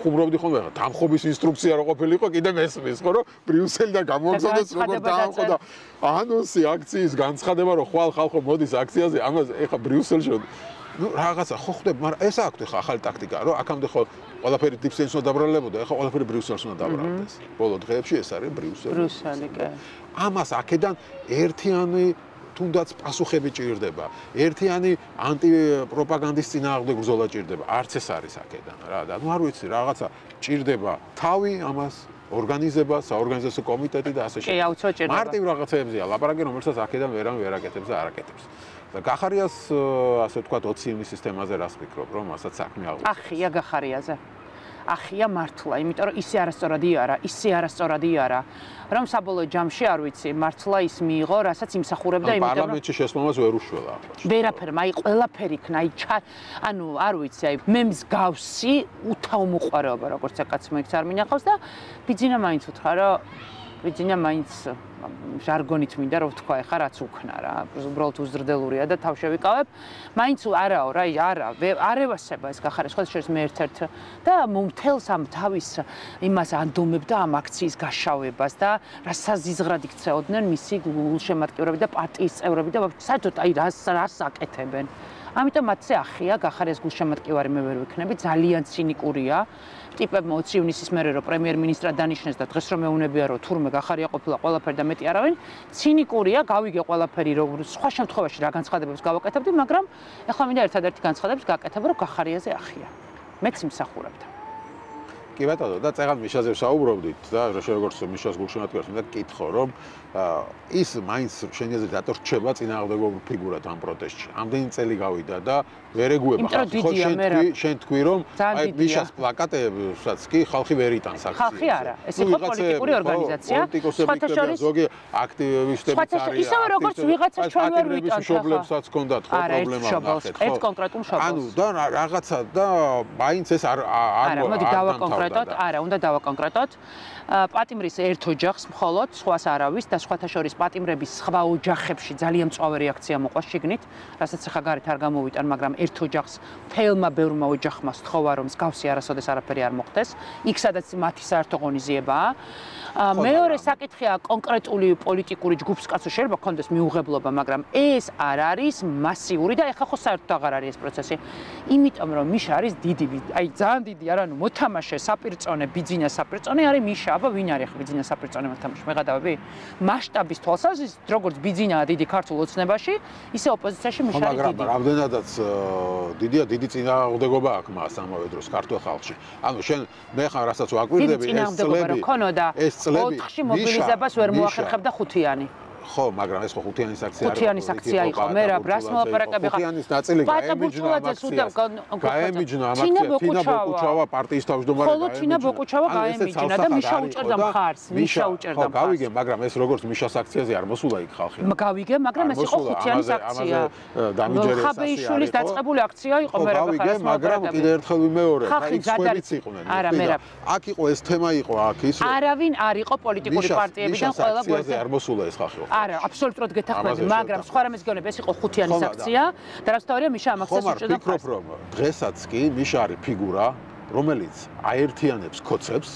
ხუმრობდი ხოლმე, დამხობის ინსტრუქცია რო ყოფილიყო, კიდე მესმის, ხო, რომ ბრიუსელიდან გამოგზავნეს როგორ დაამხო და ანონსი აქციის განცხადება, რომ ხვალ ხალხო მოდის აქციაზე, ამას ეხლა ბრიუსელში ну რაღაცა ხო ხდება, მაგრამ ეს აქვს ხა ახალი ტაქტიკა, რომ აქამდე ხო ყველაფერი დიფსენს უნდა დაბრალებოდა, ეხლა ყველაფერი ბრიუსელს უნდა დაბრალდეს. ბოლო დღეებში ეს არის ბრიუსელი. ბრიუსელი, კი. ამას აქედან ერთიანი თუნდაც პასუხები ჭირდება. ერთიანი ანტიპროპაგანდის წინააღმდეგ ბრძოლა ჭირდება. არც ეს არის აქედან რა და ნუ არ ვიცი, რაღაცა ჭირდება თავი ამას ორგანიზება, საორგანიზაციო კომიტეტი და ასე კი, აუცილებლად ჭირდება. მარტივ რაღაცეებზია ლაპარაკი, რომელსაც აქედან ვერან ვერ აკეთებს და არ აკეთებს. და გახარიას ასე ვთქვათ 20 ივნის სისტემაზე რას ვფიქრობ, რომ მასაც საქმე აღუდგა. ახია გახარიაზე. ახია მართლა, იმიტომ რომ ისე არასწორად იარა, ისე არასწორად იარა, რომ საბოლოო ჯამში არ ვიცი, მართლა ის მიიღო, რასაც იმსახურებდა, იმიტომ რომ პარლამენტში შესვლამას ვერ უშველა ახლა. ვერაფერ, აი ყველაფერი იქნა, ანუ არ ვიცი, აი მე მსგავსი უთავმოყვარეობა, როგორც აკაც მეც არ მინახავს და ბიძინა მაინც უთხრა, რომ ბიძინა მაინც ჟარგონით მინდა რომ ვთქვა ეხა რაც უქნა რა უბრალოდ უზრდელურია და თავშევიკავებ მაინც არაო რა არ ევასება ეს გახარეს ხო შეიძლება მე ერთ-ერთ და მომთელს ამ თავის იმას ანდომებდა ამ აქციის გაშავებას და რა საზიზღრად იქცეოდნენ მისი გულშემატკივრები და პარტიის წევრები და საერთოდ აი რას აკეთებენ ამიტომ მათზე ახია გახარეს გულშემატკივარი მე ვერ ვიქნები ძალიან ცინიკურია ტიპებმა 20 ივნისის მერე რომ პრემიერ-მინისტრად დანიშნეს და დღეს რომ მეუნებია რომ თურმე გახარია ყოფილა ყველაფერი და მეტი არავინ ცინიკურია გავიგე ყველაფერი რომ სხვა შემთხვევაში რა განცხადებებს გავაკეთებდი მაგრამ ეხლა მინდა ერთადერთი განცხადებას გაკეთებ რომ გახარიაზე ახია მეც იმსახურებდა კი ბატონო და წეგან მიშაზე ვსაუბრობდით და როგორც მიშას გულშემატკივრს მინდა გკითხო რომ ის მაინც შენიაზე დატორჩება წინააღმდეგობრივ ფიგურად ამ პროტესტში. ამდენი წელი გავიდა და ვერ ეგუება ხალხი. ხო შენ თქვი რომ აი მიშას პლაკატებსაც კი ხალხი ვერ იტანს აქციებს. ხალხი არა, ეს იყო პოლიტიკური ორგანიზაცია. სხვათა შორის ზოგი აქტივისტებიც არის. ისევე როგორც ვიღაცა ჩვენ ვერ ვიტანთ ხალხს. მშობლებსაც ჰქონდათ ხო პრობლემა ნახეთ. ერთ კონკრეტულ მშობელს. ანუ და რაღაცა და მაინც ეს არ არა, მოდი დავაკონკრეტოთ, არა, უნდა დავაკონკრეტოთ. პატიმრის ერთ ოჯახს მხოლოდ სხვას არავის და სხვათა შორის პატიმრების სხვა ოჯახებში ძალიან მწვავე რეაქცია მოყვა შიგნით, რასაც ახლა გარეთ არ გამოვიტან, მაგრამ ერთ ოჯახს თელმა ბევრმა ოჯახმა სთხოვა რომ მსგავსი არასოდეს არაფერი არ მოხდეს, იქ სადაც მათი საერთო ღონისძიებაა. მეორე საკითხია კონკრეტული პოლიტიკური ჯგუფსკაცო შეიძლება ქონდეს მიუღებლობა, მაგრამ ეს არ არის მასიური და ეხლა ხო საერთოდ აღარ არის ეს პროცესი. იმიტომ რომ მიშა არის დიდი, აი ძალიან დიდი, არანუ მოთამაშე საპირწონე, ბიძინა საპირწონე არის მიშა, აბა ვინ არის ახლა ბიძინა საპირწონე მოთამაშე, მეღადავები? მასშტაბის თვალსაზრისით, როგორც ბიძინაა დიდი ქართულ ოცნებაში, ისე ოპოზიციაში მიშა არის დიდი. მაგრამ რამდენადაც დიდია, დიდი წინააღმდეგობა აქვს მას ამავე დროს ქართულ ხალხში. ანუ შენ მე ხარ რასაც ვაკვირდები ეს წლები 4-ში მობილიზებას ვერ მოახერხებდა ხუთიანი. ხო, მაგრამ ეს ხო ხუთიანის აქცია არის. ხუთიანის აქცია იყო. მე რა ბრას მოლაპარაკები ხარ. ხუთიანის ნაწილი გაემიჯნა ამ აქციას. გაემიჯნა ამ აქციას. თინა ბოკუჩავა პარტიის თავმჯდომარე გაემიჯნა. ხოლო თინა ბოკუჩავა გაემიჯნა და მიშა უჭერდა მხარს. მიშა უჭერდა მხარს. ხო, გავიგე, მაგრამ ეს როგორც მიშას აქციაზე არ მოსულა იქ ხალხი. გავიგე, მაგრამ ეს იყო ხუთიანის აქცია. დამიჯერეს ხაბეიშვილის დაწყებული აქცია იყო მე რა გავიგე, მაგრამ კიდე ერთხელ ვიმეორებ, აი სხვებიც იყვნენ. არა, მე რა. აქ იყო ეს თემა იყო აქ ის რომ არავინ არ იყო პოლიტიკური პარტიებიდან ყველა გვერდზე არ მოსულა ეს ხალხი. არა, აბსოლუტურად გეთანხმები, მაგრამ სხვა რამეს გეუბნები, ეს იყო ხუთიანის აქცია და რაც თავია მიშა ამ აქციას უჭერდა მხარს. ვფიქრობ, რომ დღესაც კი მიშა არის ფიგურა, რომელიც აერთიანებს ქოცებს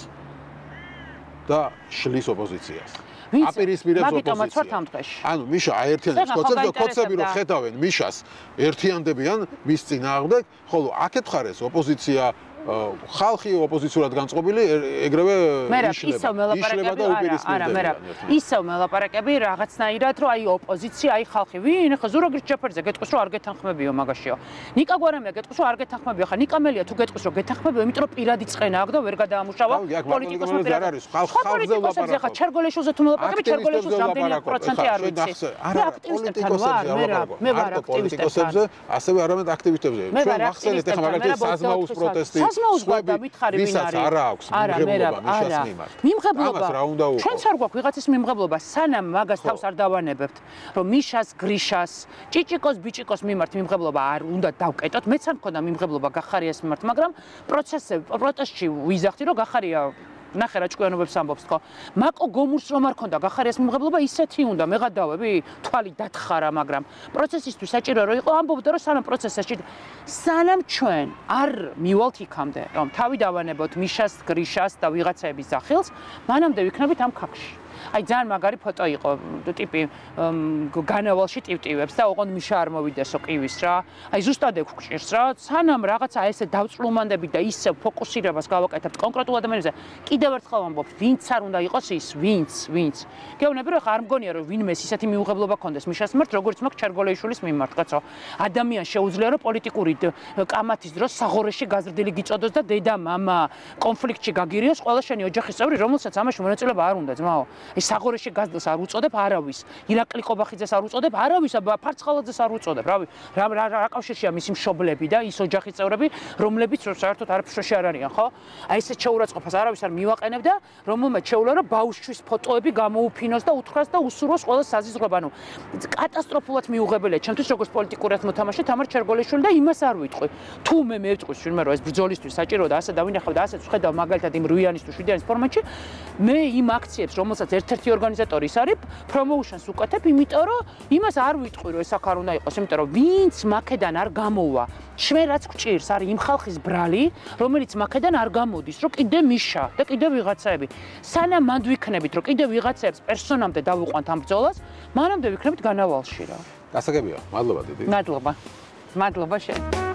და შლის ოპოზიციას. აპირისპირებს ოპოზიციას. ანუ მიშა აერთიანებს ქოცებს და ქოცები რომ ხედავენ მიშას ერთიანდებიან მის წინააღმდეგ, ხოლო აქეთ მხარეს ოპოზიცია ხალხი ოპოზიციურად განწყობილი ეგრევე იშლება და უპირისპირდება. ისევ მელაპარაკები რაღაცნაირად რომ აი ოპოზიცია, აი ხალხი ვინ ხა ზურაგის ჯაფარზე გეტყვის რომ არ გეთანხმებიო მაგაშიო. ნიკა გვარამია gეტყვის რომ არ გეთანხმებიო, ხა ნიკა მელია თუ გეტყვის რომ გეთანხმებიო, იმიტომ რომ პირადი წყენა აქვს და ვერ გადაამუშავა პოლიტიკოსმა პირადად. ხალხზე ლაპარაკობ. ხა ჩერგოლეშულზე თუ მელაპარაკები, ჩერგოლეშულს რამდენი პროცენტი არ ვიცი. არა, პოლიტიკოსებზე მე ვარ აქტივისტებზე, ასევე არამედ აქტივისტებზე. ჩვენ ახსენეთ ახლა მაგალითად საზმაუს პროტესტი და მითხარი ვინ არის? არა აქვს მიმღებლობა მიშას მიმართ. მიმღებლობა. ამას რა უნდა უყო? ჩვენც არ გვაქვს ვიღაცის მიმღებლობა, სანამ მაგას თავს არ დავანებებთ, რომ მიშას, გრიშას, ჭიჭიკოს, ბიჭიკოს მიმართ მიმღებლობა არ უნდა დავკეტოთ. მეც არ მქონდა მიმღებლობა გახარიას მიმართ, მაგრამ პროტესტში ვიზახდი, რომ გახარია ნახე რა ჭკვიანობებს ამბობს თქო. მაკო გომურს რომ არ ქონდა გახარიას მიმღებლობა ისეთი უნდა მეღადავები, თვალი დათხარა, მაგრამ პროცესისთვის საჭირო რომ იყო ამბობდა რომ სანამ პროცესში სანამ ჩვენ არ მივალთ იქამდე, რომ თავი დავანებოთ მიშას, გრიშას და ვიღაცების სახილს, მანამდე ვიქნებით ამ ქაქში. აი ძალიან მაგარი ფოტო იყო ტიპი განავალში ტივტივებს და ოღონდ მიშა არ მოვიდესო ყივის რა. აი ზუსტად ეგვჭირს რა. სანამ რაღაცა ესე დავწლუმანდებით და ისე ფოკუსირებას გავაკეთებთ კონკრეტულ ადამიანებზე, კიდევ ერთხელ ვამბობ, ვინც არ უნდა იყოს ის, ვინც. გეუბნები რომ არ მგონია რომ ვინმეს ისეთი მიუღებლობა ქონდეს მიშას მიმართ, როგორც მაქვს ჩერგოლეიშვილის მიმართ, კაცო. ადამიანს შეუძლია რომ პოლიტიკური კამათის დროს საღორეში გაზრდილი გიწოდოს და დედა, მამა კონფლიქტში გაგირიოს ყველა შენი ოჯახის წევრი, რომელსაც ამაში მონაწილეობა არ უნდა, ძმაო. ეს საღორეში გაზრდილს არ უწოდებ არავის. ირაკლი ყობახიძეს არ უწოდებ არავის, ფარცხალაძეს არ უწოდებ. რა კავშირშია მისი მშობლები და ის ოჯახის წევრები, რომლებიც საერთოდ არაფერში არ არიან, ხო? აი ესეთ შეურაცხყოფას არავის არ მივაყენებ და რომელმაც შეულა რომ ბავშვის ფოტოები გამოუფინოს და უთხრას და უსურვოს ყველა საზიზღრება. ანუ კატასტროფულად მიუღებელია ჩემთვის როგორც პოლიტიკურად მოთამაშე თამარ ჩერგოლეშვილი და იმას არ ვიტყვი. თუ მე მევიტყვი შვილმა რომ ეს ბრძოლისთვის საჭიროა და ასე დავინახავ და ასეც ვხედავ მაგალითად იმ 8-იანის თუ 7-იანის ფორმატში, მე იმ აქციებს, რომელსაც ერთ-ერთი ორგანიზატორი ის არის, პრომოუშენს უკეთებ, იმიტომ რომ იმას არ ვიტყვი რომ ეს აქ არ უნდა იყოს, იმიტომ რომ ვინც მაქედან არ გამოვა, ჩვენ რაც გვჭირს არის იმ ხალხის ბრალი, რომელიც მაქედან არ გამოდის, რომ კიდე მიშა და კიდე ვიღაცაები. სანამ მანდ ვიქნებით, რომ კიდე ვიღაცაებს პერსონამდე დავუყვანთ ამ ბრძოლას, მანამდე ვიქნებით განავალში რა. გასაგებია, მადლობა დიდი. მადლობა შენ.